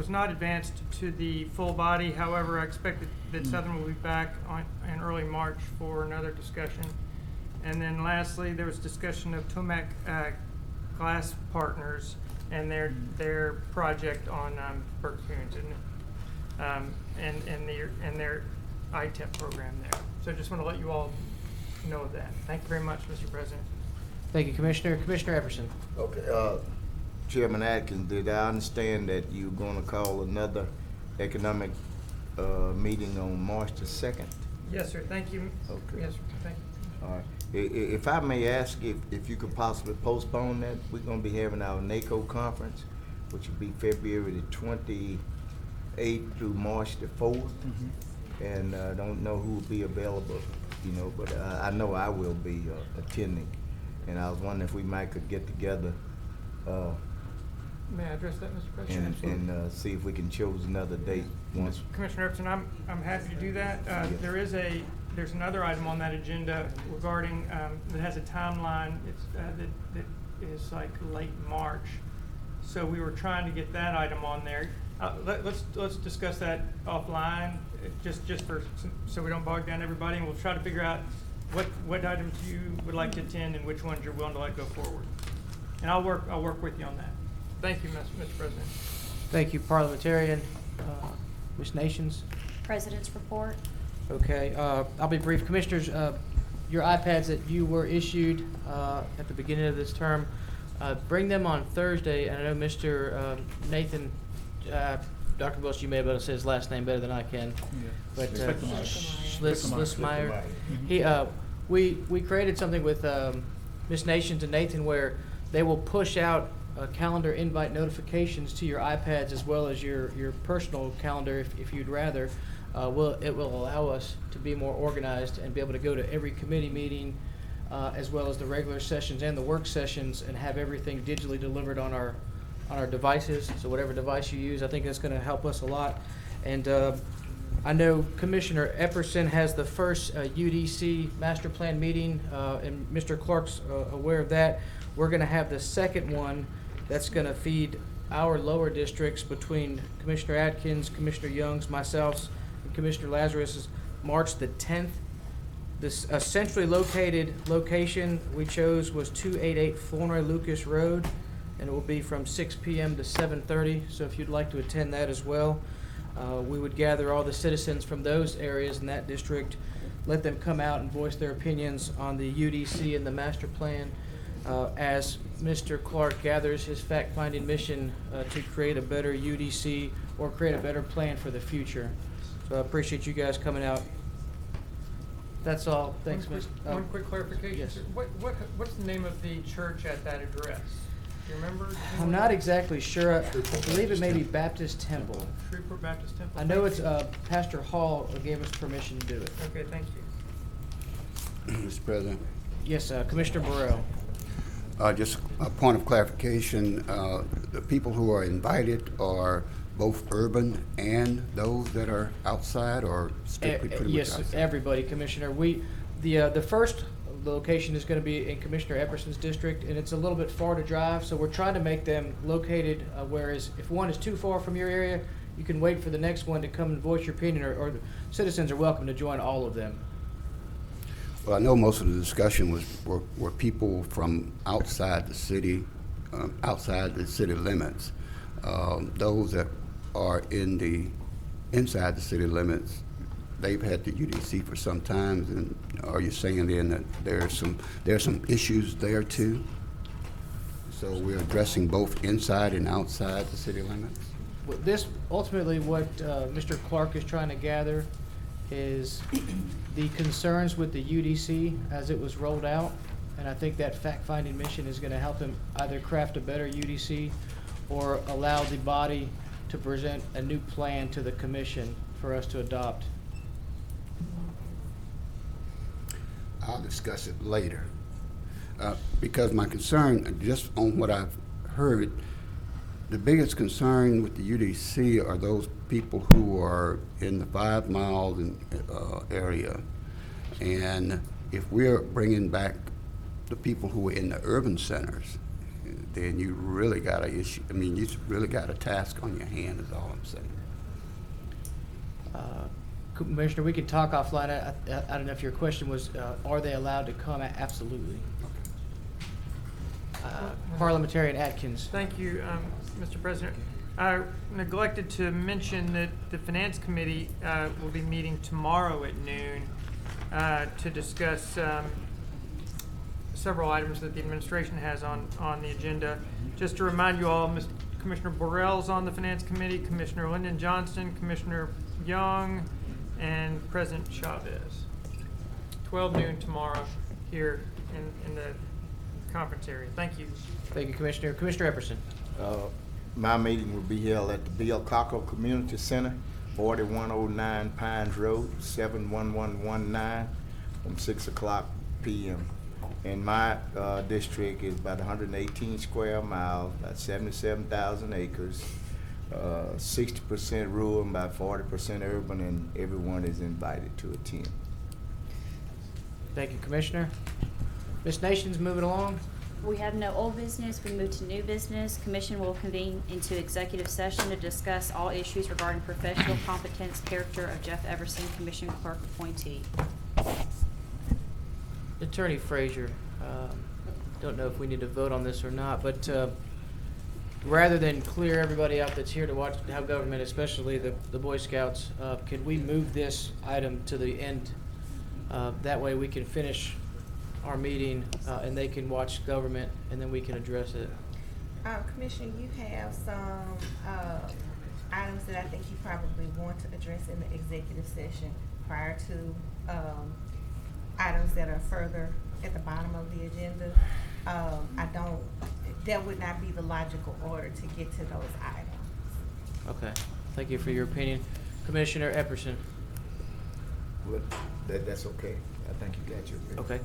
not advanced to the full body. However, I expect that Southern will be back in early March for another discussion. And then lastly, there was discussion of Tomac Glass Partners and their project on Berkshire, and their ITEP program there. So I just want to let you all know that. Thank you very much, Mr. President. Thank you, Commissioner. Commissioner Epperson. Okay. Chairman Atkins, did I understand that you're going to call another economic meeting on March the 2nd? Yes, sir. Thank you. Okay. Yes, sir. Thank you. All right. If I may ask if you could possibly postpone that, we're going to be having our NACO conference, which will be February the 28th through March the 4th. Mm-hmm. And I don't know who will be available, but I know I will be attending. And I was wondering if we might could get together May I address that, Mr. President? and see if we can choose another date once. Commissioner Epson, I'm happy to do that. There is a there's another item on that agenda regarding, that has a timeline. It's, that is like late March. So we were trying to get that item on there. Let's discuss that offline, just for, so we don't bog down everybody, and we'll try to figure out what items you would like to attend and which ones you're willing to let go forward. And I'll work with you on that. Thank you, Mr. President. Thank you, Parliamentarian. Ms. Nations? President's report. Okay, I'll be brief. Commissioners, your iPads that you were issued at the beginning of this term, bring them on Thursday. And I know Mr. Nathan, Dr. Welch, you may be able to say his last name better than I can. Yeah. But Schlismeyer. We created something with Ms. Nations and Nathan where they will push out calendar invite notifications to your iPads as well as your personal calendar if you'd rather. It will allow us to be more organized and be able to go to every committee meeting as well as the regular sessions and the work sessions and have everything digitally delivered on our devices. So whatever device you use, I think that's going to help us a lot. And I know Commissioner Epperson has the first UDC master plan meeting, and Mr. Clark's aware of that. We're going to have the second one that's going to feed our lower districts between Commissioner Atkins, Commissioner Young's, myself, and Commissioner Lazarus, March the 10th. This centrally located location we chose was 288 Flournoy Lucas Road, and it will be from 6 p.m. to 7:30. So if you'd like to attend that as well, we would gather all the citizens from those areas in that district, let them come out and voice their opinions on the UDC and the master plan as Mr. Clark gathers his fact-finding mission to create a better UDC or create a better plan for the future. So I appreciate you guys coming out. That's all. Thanks, Ms. One quick clarification. Yes. What's the name of the church at that address? Do you remember? I'm not exactly sure. I believe it may be Baptist Temple. Shreveport Baptist Temple. I know it's Pastor Hall gave us permission to do it. Okay, thank you. Mr. President. Yes, Commissioner Burrell. Just a point of clarification, the people who are invited are both urban and those that are outside, or strictly pretty much outside? Yes, everybody, Commissioner. The first location is going to be in Commissioner Epperson's district, and it's a little bit far to drive, so we're trying to make them located, whereas if one is too far from your area, you can wait for the next one to come and voice your opinion, or the citizens are welcome to join all of them. Well, I know most of the discussion were people from outside the city limits. Those that are inside the city limits, they've had the UDC for some time, and are you saying then that there's some issues there too? So we're addressing both inside and outside the city limits? Well, this ultimately what Mr. Clark is trying to gather is the concerns with the UDC as it was rolled out, and I think that fact-finding mission is going to help him either craft a better UDC or allow the body to present a new plan to the commission for us to adopt. I'll discuss it later. Because my concern, just on what I've heard, the biggest concern with the UDC are those people who are in the 5 mile area. And if we're bringing back the people who are in the urban centers, then you really got a issue. I mean, you really got a task on your hand, is all I'm saying. Commissioner, we could talk offline. I don't know if your question was, are they allowed to come? Absolutely. Parliamentarian Atkins. Thank you, Mr. President. I neglected to mention that the Finance Committee will be meeting tomorrow at noon to discuss several items that the administration has on the agenda. Just to remind you all, Commissioner Burrell's on the Finance Committee, Commissioner Lyndon Johnston, Commissioner Young, and President Chavez. 12 noon tomorrow here in the conference area. Thank you. Thank you, Commissioner. Commissioner Epperson. My meeting will be held at the Bill Cocker Community Center, 4109 Pines Road, 71119, from 6 o'clock p.m. And my district is about 118 square miles, about 77,000 acres, 60% rural, about 40% urban, and everyone is invited to attend. Thank you, Commissioner. Ms. Nations, moving along. We have no old business. We move to new business. Commission will convene into executive session to discuss all issues regarding professional competence, character of Jeff Everson, Commission Clerk appointee. Attorney Frazier, don't know if we need to vote on this or not, but rather than clear everybody out that's here to watch how government, especially the Boy Scouts, could we move this item to the end? That way we can finish our meeting and they can watch government and then we can address it. Commissioner, you have some items that I think you probably want to address in the executive session prior to items that are further at the bottom of the agenda. That would not be the logical order to get to those items. Okay, thank you for your opinion. Commissioner Epperson. Well, that's okay. I think you got your opinion. Okay.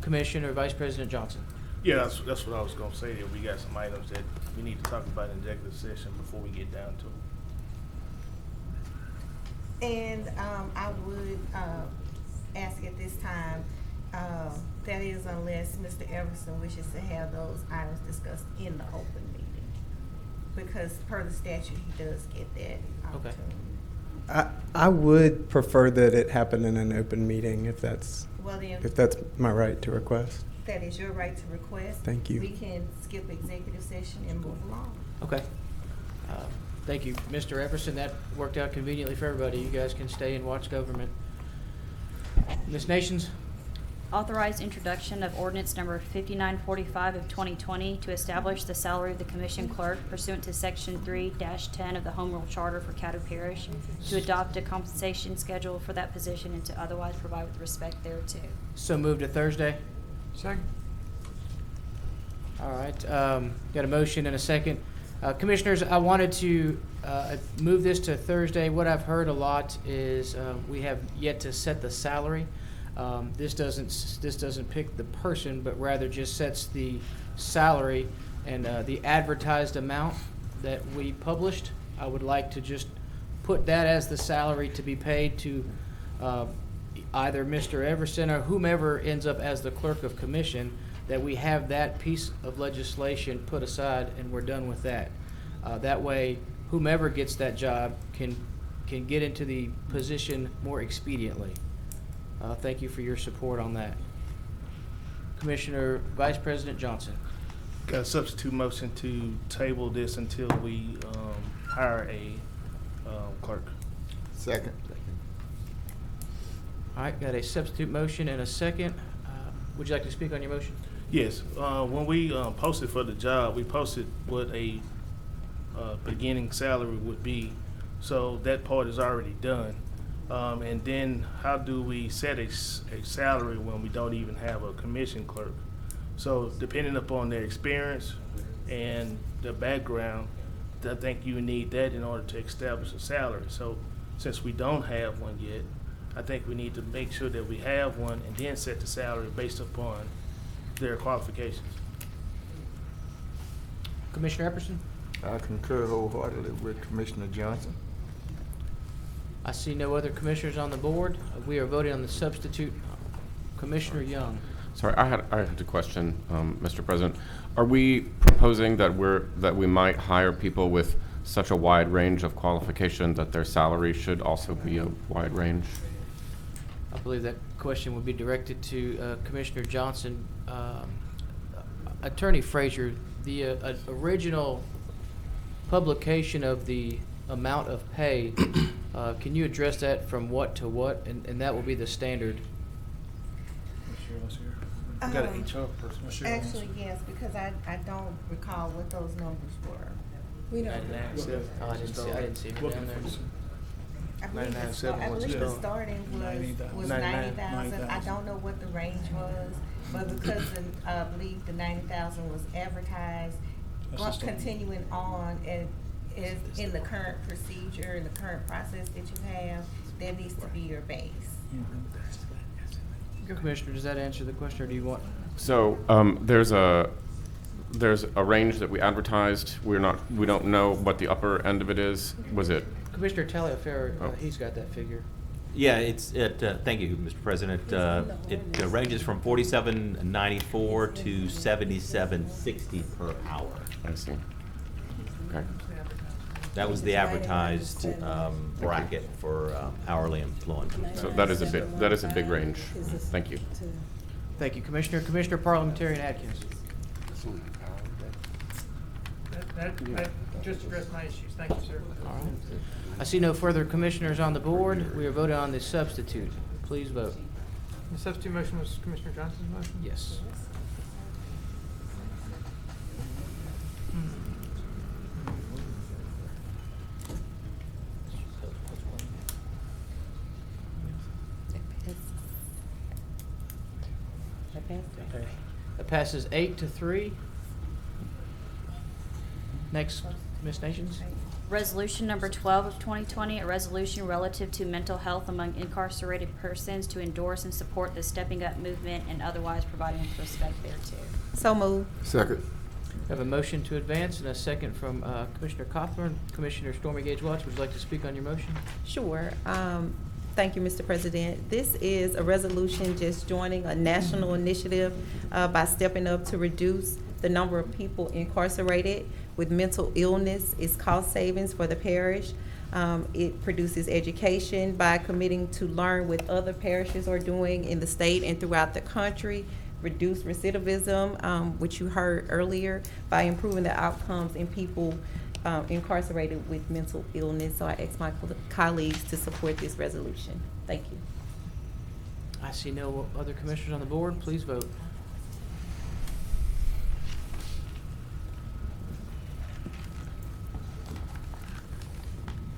Commissioner Vice President Johnson. Yeah, that's what I was gonna say, that we got some items that we need to talk about in executive session before we get down to them. And I would ask at this time, that is unless Mr. Everson wishes to have those items discussed in the open meeting. Because per the statute, he does get that opportunity. I would prefer that it happen in an open meeting if that's my right to request. That is your right to request. Thank you. We can skip executive session and move along. Okay. Thank you, Mr. Epperson. That worked out conveniently for everybody. You guys can stay and watch government. Ms. Nations? Authorized introduction of ordinance number 5945 of 2020 to establish the salary of the commission clerk pursuant to section 3-10 of the Home Rule Charter for Caddo Parish, to adopt a compensation schedule for that position and to otherwise provide with respect thereto. So moved to Thursday? Second. All right, got a motion and a second. Commissioners, I wanted to move this to Thursday. What I've heard a lot is we have yet to set the salary. This doesn't pick the person, but rather just sets the salary and the advertised amount that we published. I would like to just put that as the salary to be paid to either Mr. Everson or whomever ends up as the clerk of commission, that we have that piece of legislation put aside and we're done with that. That way, whomever gets that job can get into the position more expediently. Thank you for your support on that. Commissioner Vice President Johnson. Got a substitute motion to table this until we hire a clerk. Second. All right, got a substitute motion and a second. Would you like to speak on your motion? Yes, when we posted for the job, we posted what a beginning salary would be. So that part is already done. And then how do we set a salary when we don't even have a commission clerk? So depending upon their experience and their background, I think you need that in order to establish a salary. So since we don't have one yet, I think we need to make sure that we have one and then set the salary based upon their qualifications. Commissioner Epperson? I concur wholeheartedly with Commissioner Johnson. I see no other commissioners on the board. We are voting on the substitute. Commissioner Young. Sorry, I had a question, Mr. President. Are we proposing that we might hire people with such a wide range of qualification that their salary should also be a wide range? I believe that question would be directed to Commissioner Johnson. Attorney Frazier, the original publication of the amount of pay, can you address that from what to what? And that will be the standard. We got an HR person. Actually, yes, because I don't recall what those numbers were. We don't. Oh, I didn't see it down there. I believe the starting was 90,000. I don't know what the range was, but because I believe the 90,000 was advertised, continuing on is in the current procedure and the current process that you have, that needs to be your base. Commissioner, does that answer the question, or do you want? So there's a range that we advertised. We don't know what the upper end of it is. Was it? Commissioner Taliaferro, he's got that figure. Yeah, thank you, Mr. President. It ranges from $47.94 to $77.60 per hour. I see. Okay. That was the advertised bracket for hourly employment. So that is a big range. Thank you. Thank you, Commissioner. Commissioner Parliamentarian Atkins. That just addressed my issues. Thank you, sir. All right. I see no further commissioners on the board. We are voting on the substitute. Please vote. The substitute motion was Commissioner Johnson's motion? Yes. That passes 8-3. Next, Ms. Nations. Resolution number 12 of 2020, a resolution relative to mental health among incarcerated persons to endorse and support the Stepping Up movement and otherwise providing respect thereto. So moved. Second. We have a motion to advance and a second from Commissioner Cothburn. Commissioner Stormy Gage Watts, would you like to speak on your motion? Sure. Thank you, Mr. President. This is a resolution just joining a national initiative by stepping up to reduce the number of people incarcerated with mental illness. It's cost savings for the parish. It produces education by committing to learn what other parishes are doing in the state and throughout the country, reduce recidivism, which you heard earlier, by improving the outcomes in people incarcerated with mental illness. So I ask my colleagues to support this resolution. Thank you. I see no other commissioners on the board. Please vote.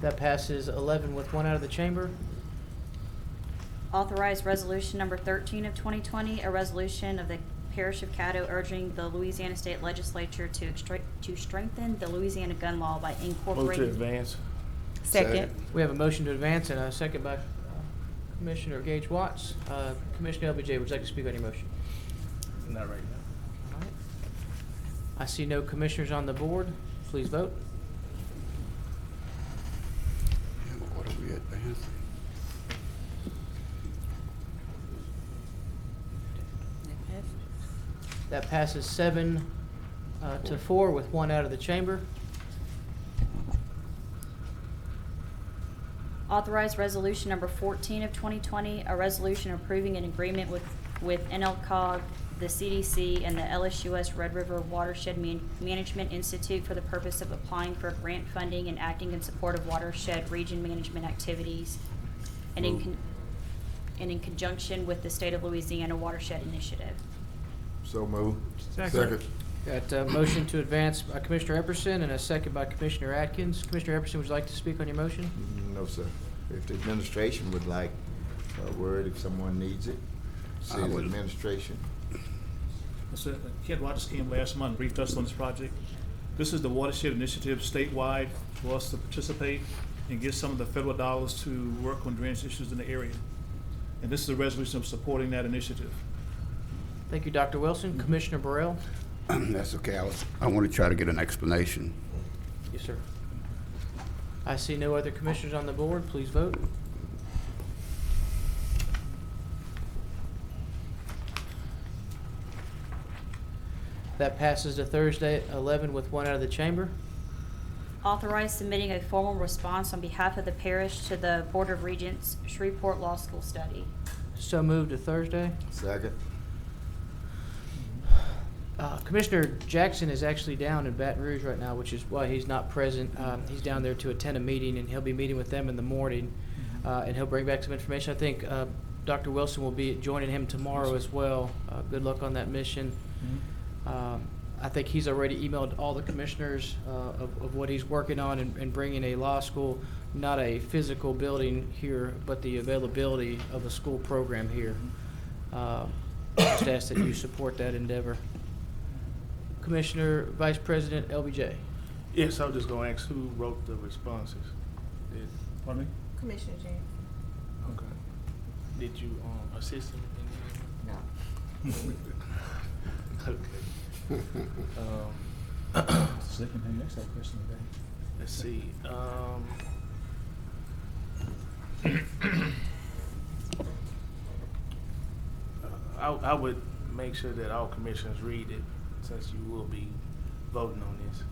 That passes 11 with one out of the chamber. Authorize resolution number 13 of 2020, a resolution of the Parish of Caddo urging the Louisiana State Legislature to strengthen the Louisiana gun law by Move to incorporating. advance. Second. We have a motion to advance and a second by Commissioner Gage Watts. Commissioner LBJ, would you like to speak on your motion? Not right now. All right. I see no commissioners on the board. Please vote. What are we advancing? That passes 7 to 4 with one out of the chamber. Authorize resolution number 14 of 2020, a resolution approving an agreement with NLCOG, the CDC, and the LSUS Red River Watershed Management Institute for the purpose of applying for grant funding and acting in support of watershed region management activities, and in conjunction with the State of Louisiana Watershed Initiative. So move. Second. Got a motion to advance by Commissioner Epperson and a second by Commissioner Atkins. Commissioner Epperson, would you like to speak on your motion? No, sir. If the administration would like a word, if someone needs it, city administration. So Ken Rogers came last month, briefed us on this project. This is the watershed initiative statewide for us to participate and get some of the federal dollars to work on drainage issues in the area. And this is a resolution of supporting that initiative. Thank you, Dr. Wilson. Commissioner Burrell? That's okay. I want to try to get an explanation. Yes, sir. I see no other commissioners on the board. Please vote. That passes to Thursday at 11 with one out of the chamber. Authorize submitting a formal response on behalf of the parish to the Board of Regents Shreveport Law School study. So moved to Thursday. Second. Commissioner Jackson is actually down in Baton Rouge right now, which is why he's not present. He's down there to attend a meeting, and he'll be meeting with them in the morning, and he'll bring back some information. I think Dr. Wilson will be joining him tomorrow as well. Good luck on that mission. I think he's already emailed all the commissioners of what he's working on and bringing a law school, not a physical building here, but the availability of a school program here. Just ask that you support that endeavor. Commissioner Vice President LBJ. Yes, I was just going to ask who wrote the responses. Pardon me? Commissioner James. Okay. Did you assist him in any way? No. Okay. Let's see. I would make sure that all commissioners read it, since you will be voting on this,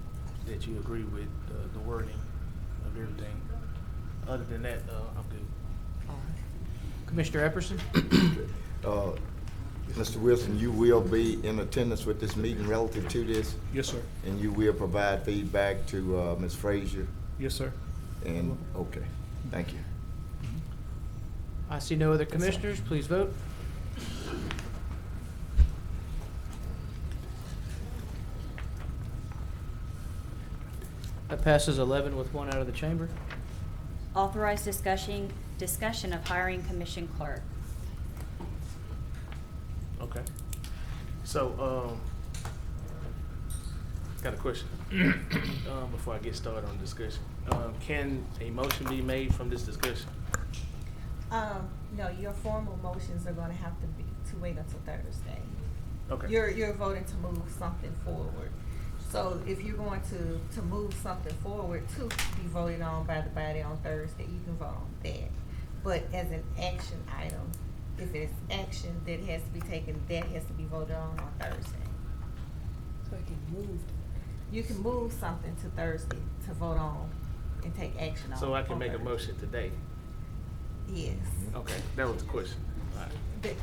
that you agree with the wording of everything. Other than that, I'm good. Commissioner Epperson? Mr. Wilson, you will be in attendance with this meeting relative to this? Yes, sir. And you will provide feedback to Ms. Frazier? Yes, sir. And, okay, thank you. I see no other commissioners. Please vote. That passes 11 with 1 out of the chamber. Authorize discussion of hiring commission clerk. Okay. So, got a question before I get started on discussion. Can a motion be made from this discussion? No, your formal motions are gonna have to wait until Thursday. Okay. You're voting to move something forward. So if you're going to move something forward to be voted on by the body on Thursday, you can vote on that. But as an action item, if it's action that has to be taken, that has to be voted on Thursday. So it can move. You can move something to Thursday to vote on and take action on. So I can make a motion today? Yes. Okay, that was the question. All right.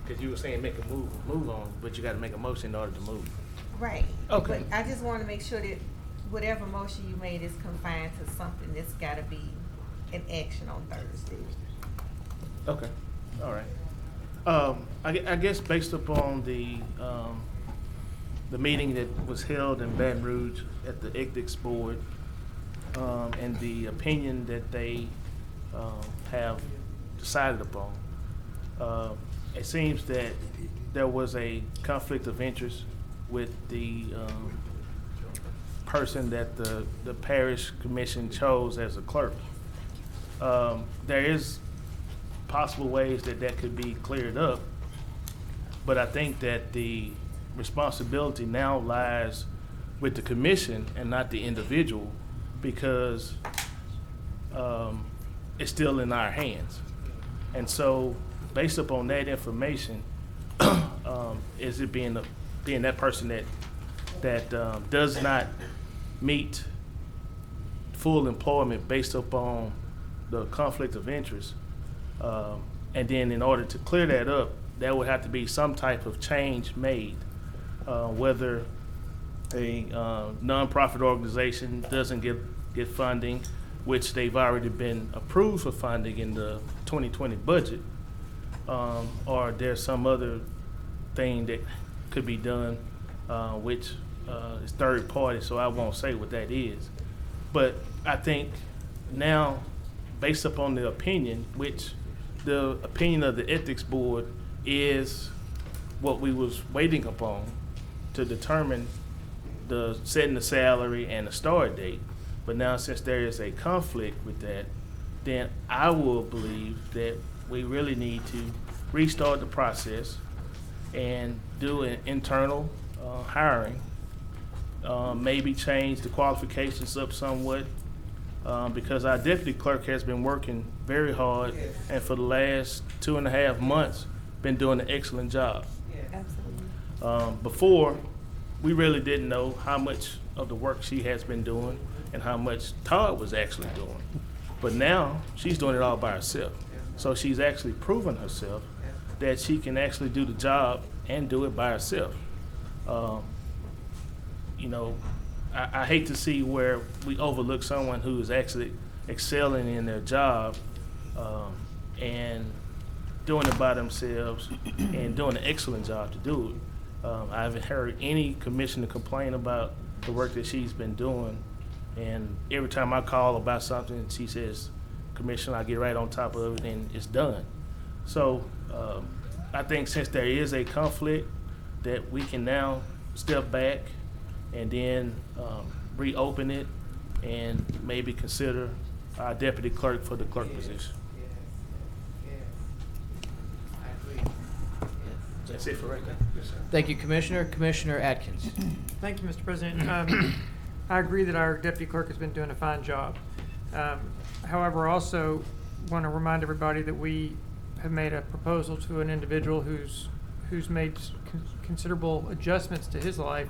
Because you were saying make a move on, but you got to make a motion in order to move. Right. Okay. But I just want to make sure that whatever motion you made is confined to something that's got to be an action on Thursday. Okay, all right. I guess based upon the meeting that was held in Baton Rouge at the Ethics Board, and the opinion that they have decided upon, it seems that there was a conflict of interest with the person that the parish commission chose as a clerk. There is possible ways that could be cleared up, but I think that the responsibility now lies with the commission and not the individual, because it's still in our hands. And so based upon that information, is it being that person that does not meet full employment based upon the conflict of interest, and then in order to clear that up, there would have to be some type of change made, whether a nonprofit organization doesn't get funding, which they've already been approved for funding in the 2020 budget, or there's some other thing that could be done, which is third party, so I won't say what that is. But I think now, based upon the opinion, which the opinion of the ethics board is what we was waiting upon to determine the setting the salary and the start date. But now, since there is a conflict with that, then I will believe that we really need to restart the process and do an internal hiring, maybe change the qualifications up somewhat, because our deputy clerk has been working very hard, and for the last 2.5 months, been doing an excellent job. Absolutely. Before, we really didn't know how much of the work she has been doing and how much Todd was actually doing. But now, she's doing it all by herself. So she's actually proven herself that she can actually do the job and do it by herself. You know, I hate to see where we overlook someone who is actually excelling in their job and doing it by themselves and doing an excellent job to do it. I haven't heard any commissioner complain about the work that she's been doing, and every time I call about something, she says, "Commissioner, I get right on top of it and it's done." So I think since there is a conflict, that we can now step back and then reopen it and maybe consider our deputy clerk for the clerk position. That's it for right now. Yes, sir. Thank you, Commissioner. Commissioner Atkins. Thank you, Mr. President. I agree that our deputy clerk has been doing a fine job. However, I also want to remind everybody that we have made a proposal to an individual who's who's made considerable adjustments to his life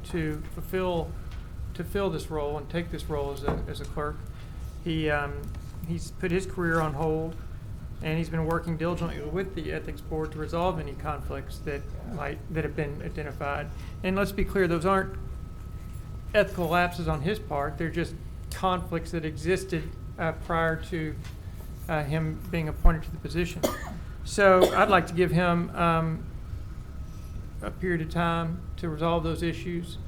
to fill this role and take this role as a clerk. He's put his career on hold, and he's been working diligently with the ethics board to resolve any conflicts that have been identified. And let's be clear, those aren't ethical lapses on his part. They're just conflicts that existed prior to him being appointed to the position. So I'd like to give him a period of time to resolve those issues.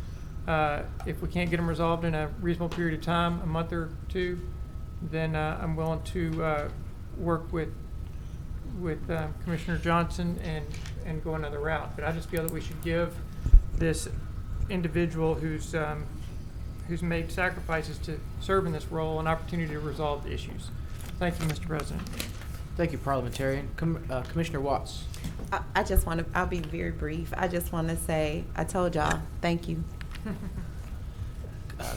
If we can't get them resolved in a reasonable period of time, a month or two, then I'm willing to work with Commissioner Johnson and go another route. But I just feel that we should give this individual who's made sacrifices to serve in this role an opportunity to resolve the issues. Thank you, Mr. President. Thank you, parliamentarian. Commissioner Watts. I just want to, I'll be very brief. I just want to say, I told y'all, thank you.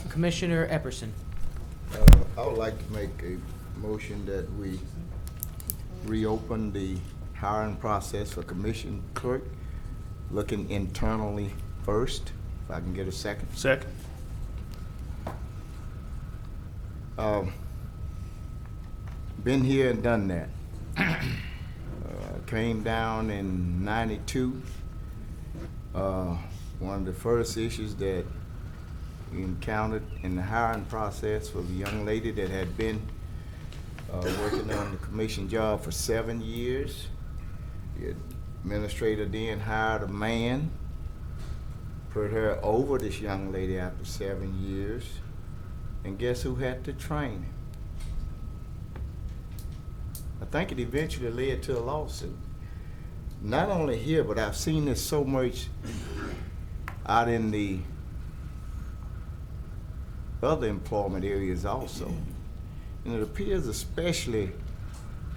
Commissioner Epperson. I would like to make a motion that we reopen the hiring process for commission clerk, looking internally first. If I can get a second. Second. Been here and done that. Came down in '92. One of the first issues that we encountered in the hiring process was a young lady that had been working on the commission job for 7 years. The administrator then hired a man, put her over this young lady after 7 years, and guess who had to train him? I think it eventually led to a lawsuit. Not only here, but I've seen this so much out in the other employment areas also. And it appears especially,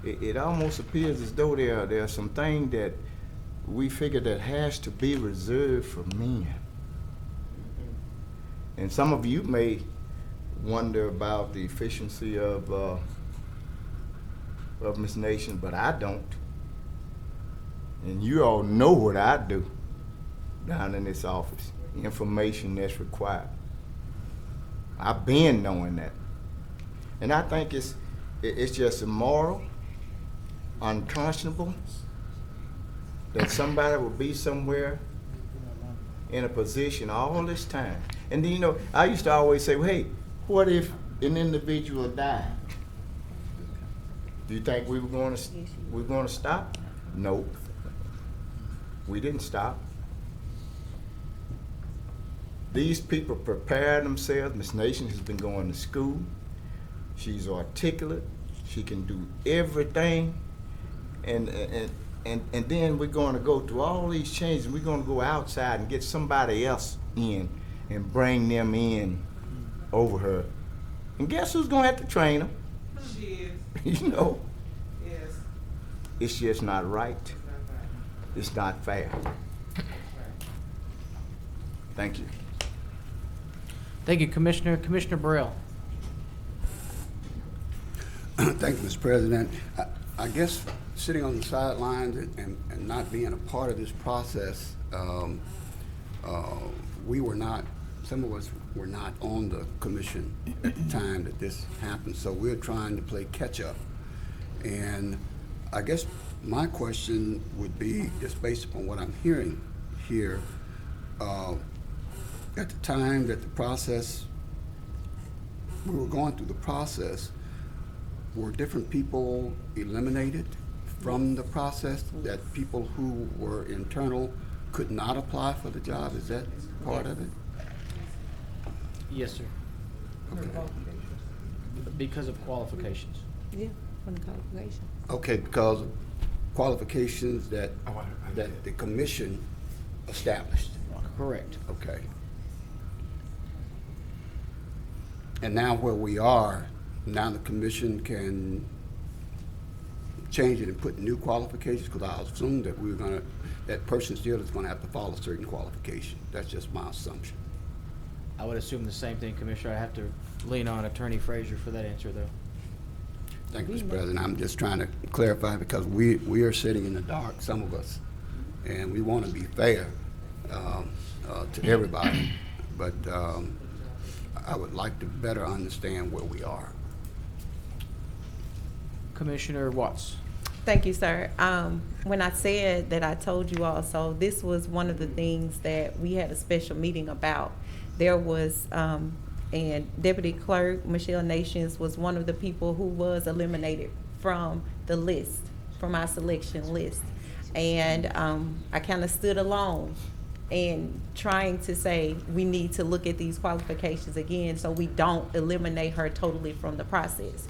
it almost appears as though there are some things that we figure that has to be reserved for men. And some of you may wonder about the efficiency of Ms. Nation, but I don't. And you all know what I do down in this office, the information that's required. I've been knowing that. And I think it's just immoral, unconscionable, that somebody will be somewhere in a position all this time. And then, you know, I used to always say, well, hey, what if an individual died? Do you think we were going to stop? Nope. We didn't stop. These people prepare themselves. Ms. Nation has been going to school. She's articulate. She can do everything. And then we're going to go through all these changes. We're going to go outside and get somebody else in and bring them in over her. And guess who's going to have to train them? She is. You know? Yes. It's just not right. It's not fair. Thank you. Thank you, Commissioner. Commissioner Burrell. Thank you, Mr. President. I guess sitting on the sidelines and not being a part of this process, we were not, some of us were not on the commission at the time that this happened, so we're trying to play catch up. And I guess my question would be, just based upon what I'm hearing here, at the time that the process, we were going through the process, were different people eliminated from the process, that people who were internal could not apply for the job? Is that part of it? Yes, sir. Okay. Because of qualifications. Yeah, from the congregation. Okay, because of qualifications that the commission established. Correct. Okay. And now where we are, now the commission can change it and put new qualifications, because I assume that we were gonna, that person still is gonna have to follow certain qualifications. That's just my assumption. I would assume the same thing, Commissioner. I have to lean on Attorney Frazier for that answer, though. Thank you, Mr. President. I'm just trying to clarify, because we are sitting in the dark, some of us, and we want to be fair to everybody, but I would like to better understand where we are. Commissioner Watts. Thank you, sir. When I said that, I told you also, this was one of the things that we had a special meeting about. There was, and Deputy Clerk Michelle Nations was one of the people who was eliminated from the list, from our selection list. And I kind of stood alone and trying to say we need to look at these qualifications again so we don't eliminate her totally from the process.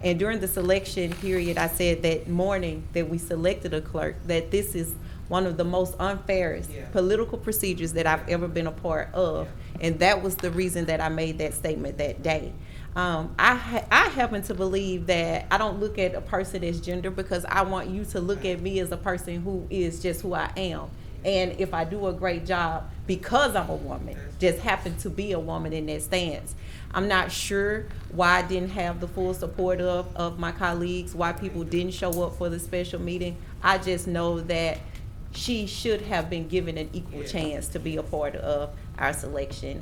And during the selection period, I said that morning that we selected a clerk, that this is one of the most unfairest political procedures that I've ever been a part of. And that was the reason that I made that statement that day. I happen to believe that I don't look at a person as gender, because I want you to look at me as a person who is just who I am. And if I do a great job because I'm a woman, just happen to be a woman in that stance. I'm not sure why I didn't have the full support of my colleagues, why people didn't show up for the special meeting. I just know that she should have been given an equal chance to be a part of our selection.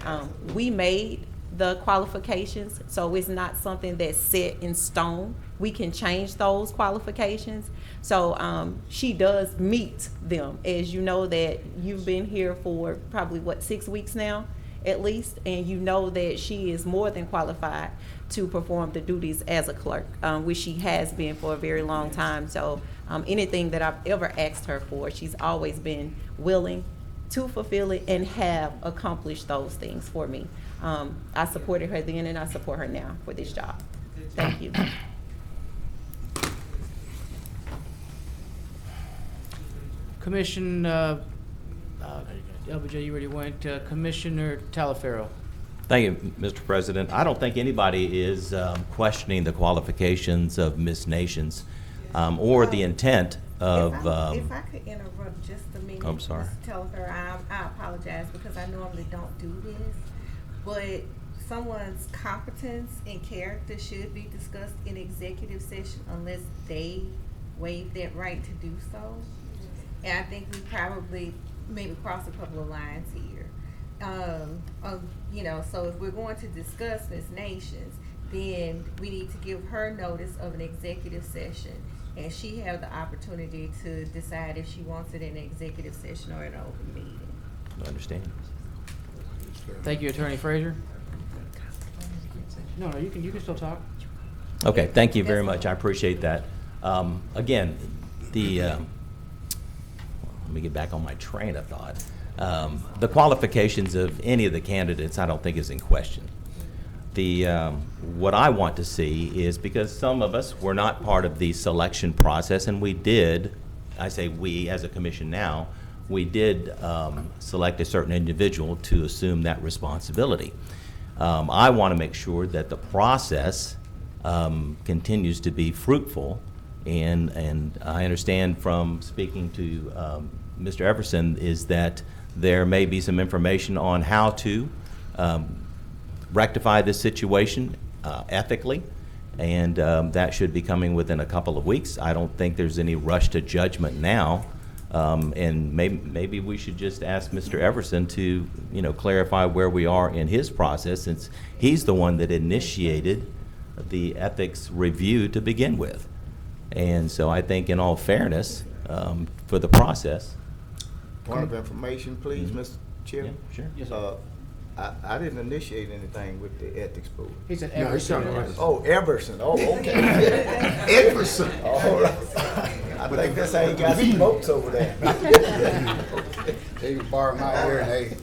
We made the qualifications, so it's not something that's set in stone. We can change those qualifications. So she does meet them. As you know, that you've been here for probably, 6 weeks now, at least, and you know that she is more than qualified to perform the duties as a clerk, which she has been for a very long time. So anything that I've ever asked her for, she's always been willing to fulfill it and have accomplished those things for me. I supported her then and I support her now for this job. Thank you. Commission, LBJ, you already went. Commissioner Talaferro. Thank you, Mr. President. I don't think anybody is questioning the qualifications of Ms. Nations or the intent of. If I could interrupt just a minute. I'm sorry. Mr. Telefer, I apologize because I normally don't do this, but someone's competence and character should be discussed in executive session unless they waive that right to do so. And I think we probably maybe cross a couple of lines here. So if we're going to discuss Ms. Nations, then we need to give her notice of an executive session, and she have the opportunity to decide if she wants it in an executive session or an open meeting. I understand. Thank you, Attorney Frazier. No, you can still talk. Okay, thank you very much. I appreciate that. Again, let me get back on my train of thought. The qualifications of any of the candidates I don't think is in question. What I want to see is, because some of us were not part of the selection process, and we did, I say we as a commission now, we did select a certain individual to assume that responsibility. I want to make sure that the process continues to be fruitful, and I understand from speaking to Mr. Everson is that there may be some information on how to rectify this situation ethically, and that should be coming within a couple of weeks. I don't think there's any rush to judgment now, and maybe we should just ask Mr. Everson to clarify where we are in his process, since he's the one that initiated the ethics review to begin with. And so I think, in all fairness, for the process. Point of information, please, Mr. Chairman. Yeah, sure. Yes, sir. I didn't initiate anything with the ethics board. He said Everson. Oh, Everson. Oh, okay. Everson. All right. I think this ain't got some votes over there. They can borrow my hearing aid.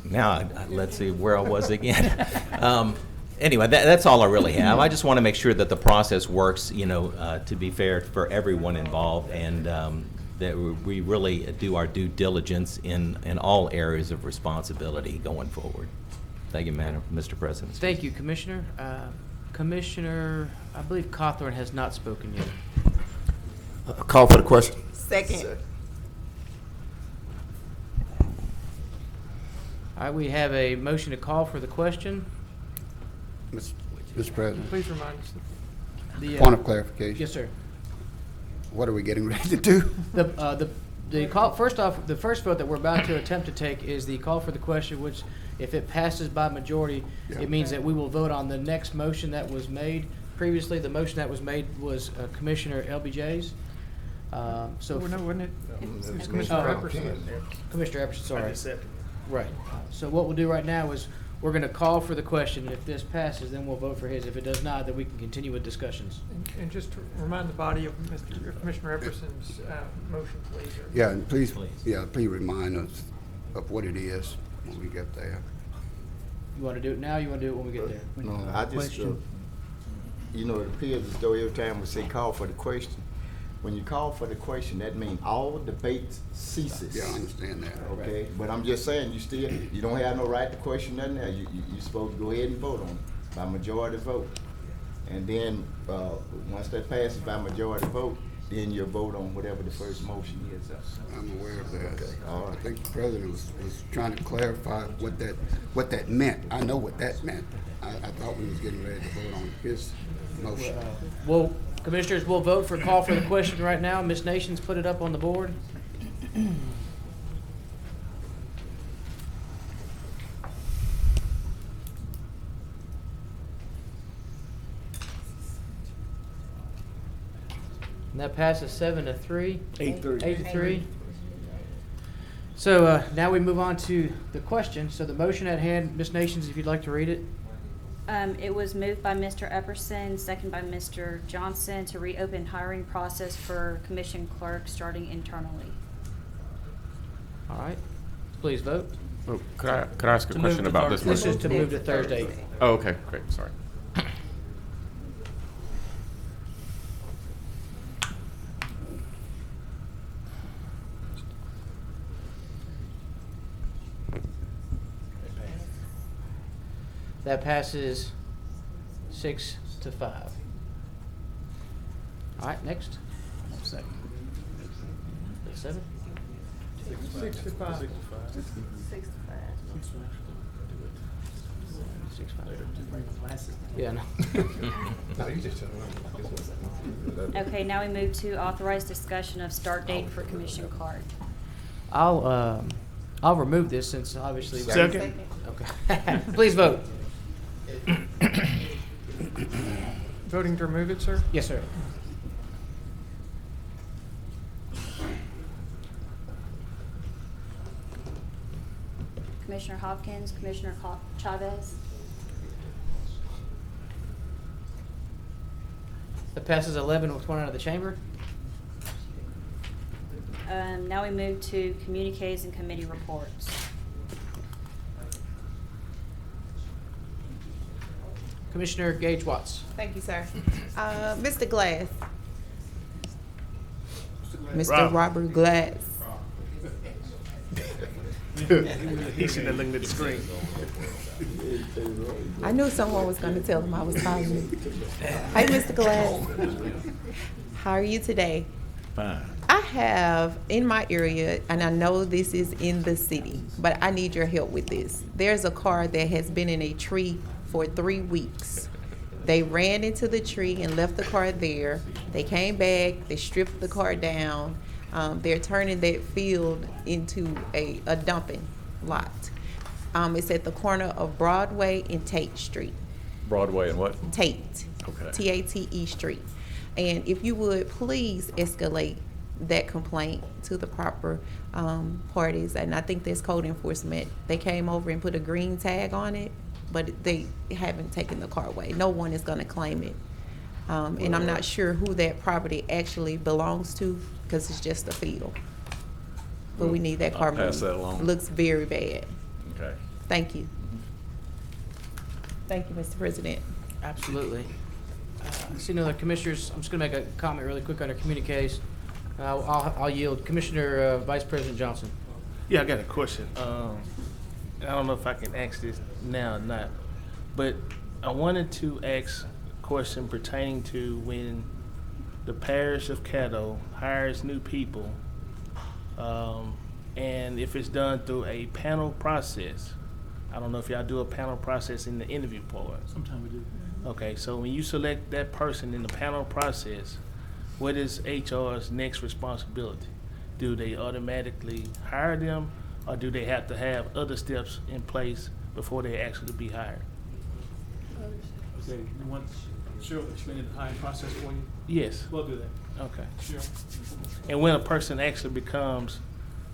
Now, let's see where I was again. Anyway, that's all I really have. I just want to make sure that the process works, to be fair for everyone involved, and that we really do our due diligence in all areas of responsibility going forward. Thank you, Mr. President. Thank you, Commissioner. Commissioner, I believe Cawthorn has not spoken yet. Call for the question. Second. All right, we have a motion to call for the question. Mr. President. Please remind us. Point of clarification. Yes, sir. What are we getting ready to do? The call, first off, the first vote that we're about to attempt to take is the call for the question, which if it passes by majority, Yeah. it means that we will vote on the next motion that was made. Previously, the motion that was made was Commissioner LBJ's. So. Well, no, wasn't it? It was Commissioner Epperson. Commissioner Epperson, sorry. I just second. Right. So what we'll do right now is we're going to call for the question. If this passes, then we'll vote for his. If it does not, then we can continue with discussions. And just to remind the body of Commissioner Epperson's motion, please. Yeah, and please remind us of what it is when we get there. You want to do it now? Or you want to do it when we get there? No, I just, you know, it appears as though every time we say call for the question, when you call for the question, that means all debate ceases. Yeah, I understand that. Okay, but I'm just saying, you don't have no right to question nothing there. You're supposed to go ahead and vote on it by majority vote. And then, once that passes by majority vote, then you'll vote on whatever the first motion is. I'm aware of that. Okay, all right. I think the president was trying to clarify what that meant. I know what that meant. I thought we was getting ready to vote on his motion. Well, Commissioners, we'll vote for call for the question right now. Ms. Nations, put it up on the board. And that passes 7-3. 8-3. 8-3. So now we move on to the question. So the motion at hand, Ms. Nations, if you'd like to read it. It was moved by Mr. Epperson, second by Mr. Johnson, to reopen hiring process for commission clerk starting internally. All right. Please vote. Oh, could I ask a To question move to about this Thursday. one? This is to move to Thursday. Oh, okay, great, sorry. That passes 6-5. All right, next. 7? 6 to 5. 6-5. Yeah, no. Okay, now we move to authorize discussion of start date for commission clerk. I'll remove this since obviously. Second. Okay. Please vote. Voting to remove it, sir? Yes, sir. Commissioner Hopkins, Commissioner Chavez. That passes 11 with one out of the chamber. Now we move to communiques and committee reports. Commissioner Gage Watts. Thank you, sir. Mr. Glass. Mr. Robert. Robert Glass. He should have looked at the screen. I knew someone was going to tell him I was calling you. Hey, Mr. Glass. How are you today? Fine. I have in my area, and I know this is in the city, but I need your help with this. There's a car that has been in a tree for 3 weeks. They ran into the tree and left the car there. They came back, they stripped the car down. They're turning that field into a dumping lot. It's at the corner of Broadway and Tate Street. Broadway and what? Tate. Okay. T-A-T-E Street. And if you would please escalate that complaint to the proper parties, and I think that's code enforcement. They came over and put a green tag on it, but they haven't taken the car away. No one is going to claim it. And I'm not sure who that property actually belongs to because it's just a field. But we need that car I'll pass moved. that along. It looks very bad. Okay. Thank you. Thank you, Mr. President. Absolutely. See no other commissioners. I'm just going to make a comment really quick on our communiques. I'll yield. Commissioner Vice President Johnson. Yeah, I got a question. I don't know if I can ask this now or not, but I wanted to ask a question pertaining to when the parish of Caddo hires new people, and if it's done through a panel process. I don't know if y'all do a panel process in the interview part. Sometimes we do. Okay, so when you select that person in the panel process, what is HR's next responsibility? Do they automatically hire them, or do they have to have other steps in place before they actually be hired? Okay, you want Cheryl to explain the hiring process for you? Yes. We'll do that. Okay. Cheryl? And when a person actually becomes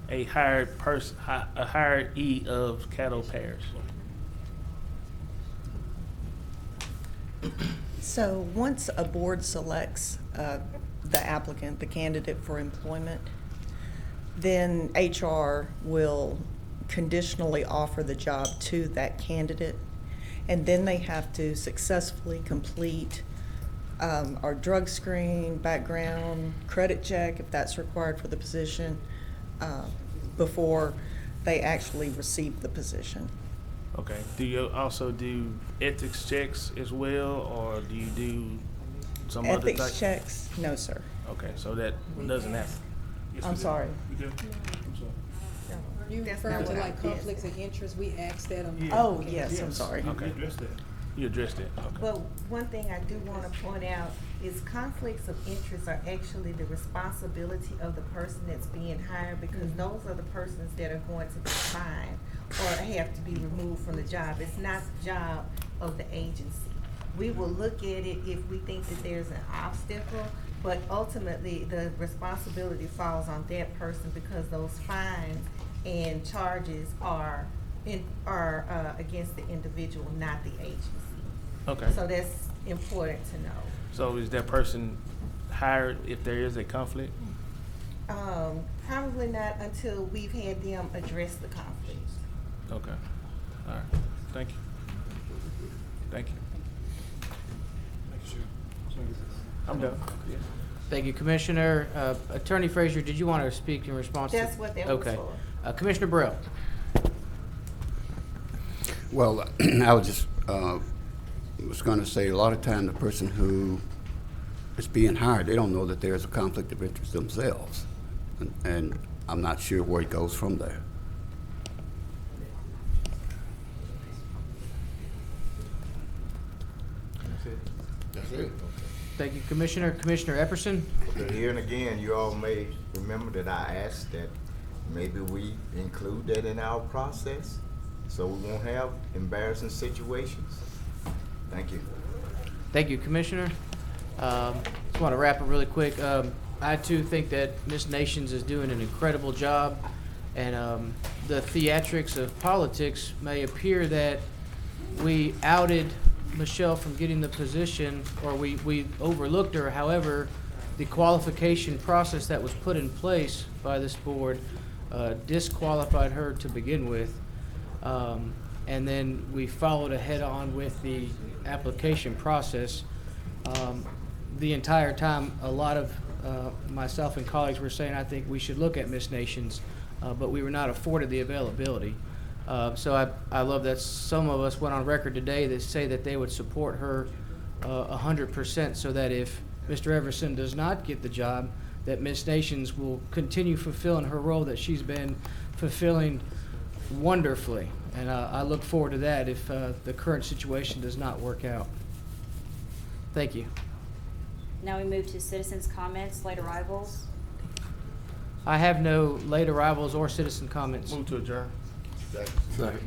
a hired person, a hired E of Caddo Parish? So once a board selects the applicant, the candidate for employment, then HR will conditionally offer the job to that candidate. And then they have to successfully complete our drug screen, background, credit check, if that's required for the position, before they actually receive the position. Okay. Do you also do ethics checks as well, or do you do some other type? Ethics checks, no, sir. Okay, so that doesn't happen. I'm sorry. You do? I'm sorry. You referring to like conflicts of interest, we asked that on. Oh, yes, I'm sorry. Okay. You addressed that. Okay. But one thing I do want to point out is conflicts of interest are actually the responsibility of the person that's being hired, because those are the persons that are going to be fined or have to be removed from the job. It's not the job of the agency. We will look at it if we think that there's an obstacle, but ultimately the responsibility falls on that person, because those fines and charges are against the individual, not the agency. Okay. So that's important to know. So is that person hired if there is a conflict? Probably not until we've had them address the conflict. Okay. All right. Thank you. Thank you. I'm done. Yeah. Thank you, Commissioner. Attorney Frazier, did you want to speak in response to? That's what that was Okay. for. Commissioner Burrell. Well, I was just was going to say, a lot of time the person who is being hired, they don't know that there's a conflict of interest themselves, and I'm not sure where it goes from there. That's it. Thank you, Commissioner. Commissioner Epperson. Okay, here and again, you all may remember that I asked that maybe we include that in our process so we won't have embarrassing situations. Thank you. Thank you, Commissioner. Just want to wrap up really quick. I too think that Ms. Nations is doing an incredible job, and the theatrics of politics may appear that we outed Michelle from getting the position, or we overlooked her. However, the qualification process that was put in place by this board disqualified her to begin with. And then we followed ahead on with the application process. The entire time, a lot of myself and colleagues were saying, I think we should look at Miss Nations, but we were not afforded the availability. So I love that some of us went on record today that say that they would support her 100%, so that if Mr. Everson does not get the job, that Miss Nations will continue fulfilling her role that she's been fulfilling wonderfully. And I look forward to that if the current situation does not work out. Thank you. Now we move to citizens' comments, late arrivals. I have no late arrivals or citizen comments. Move to adjourn. Second.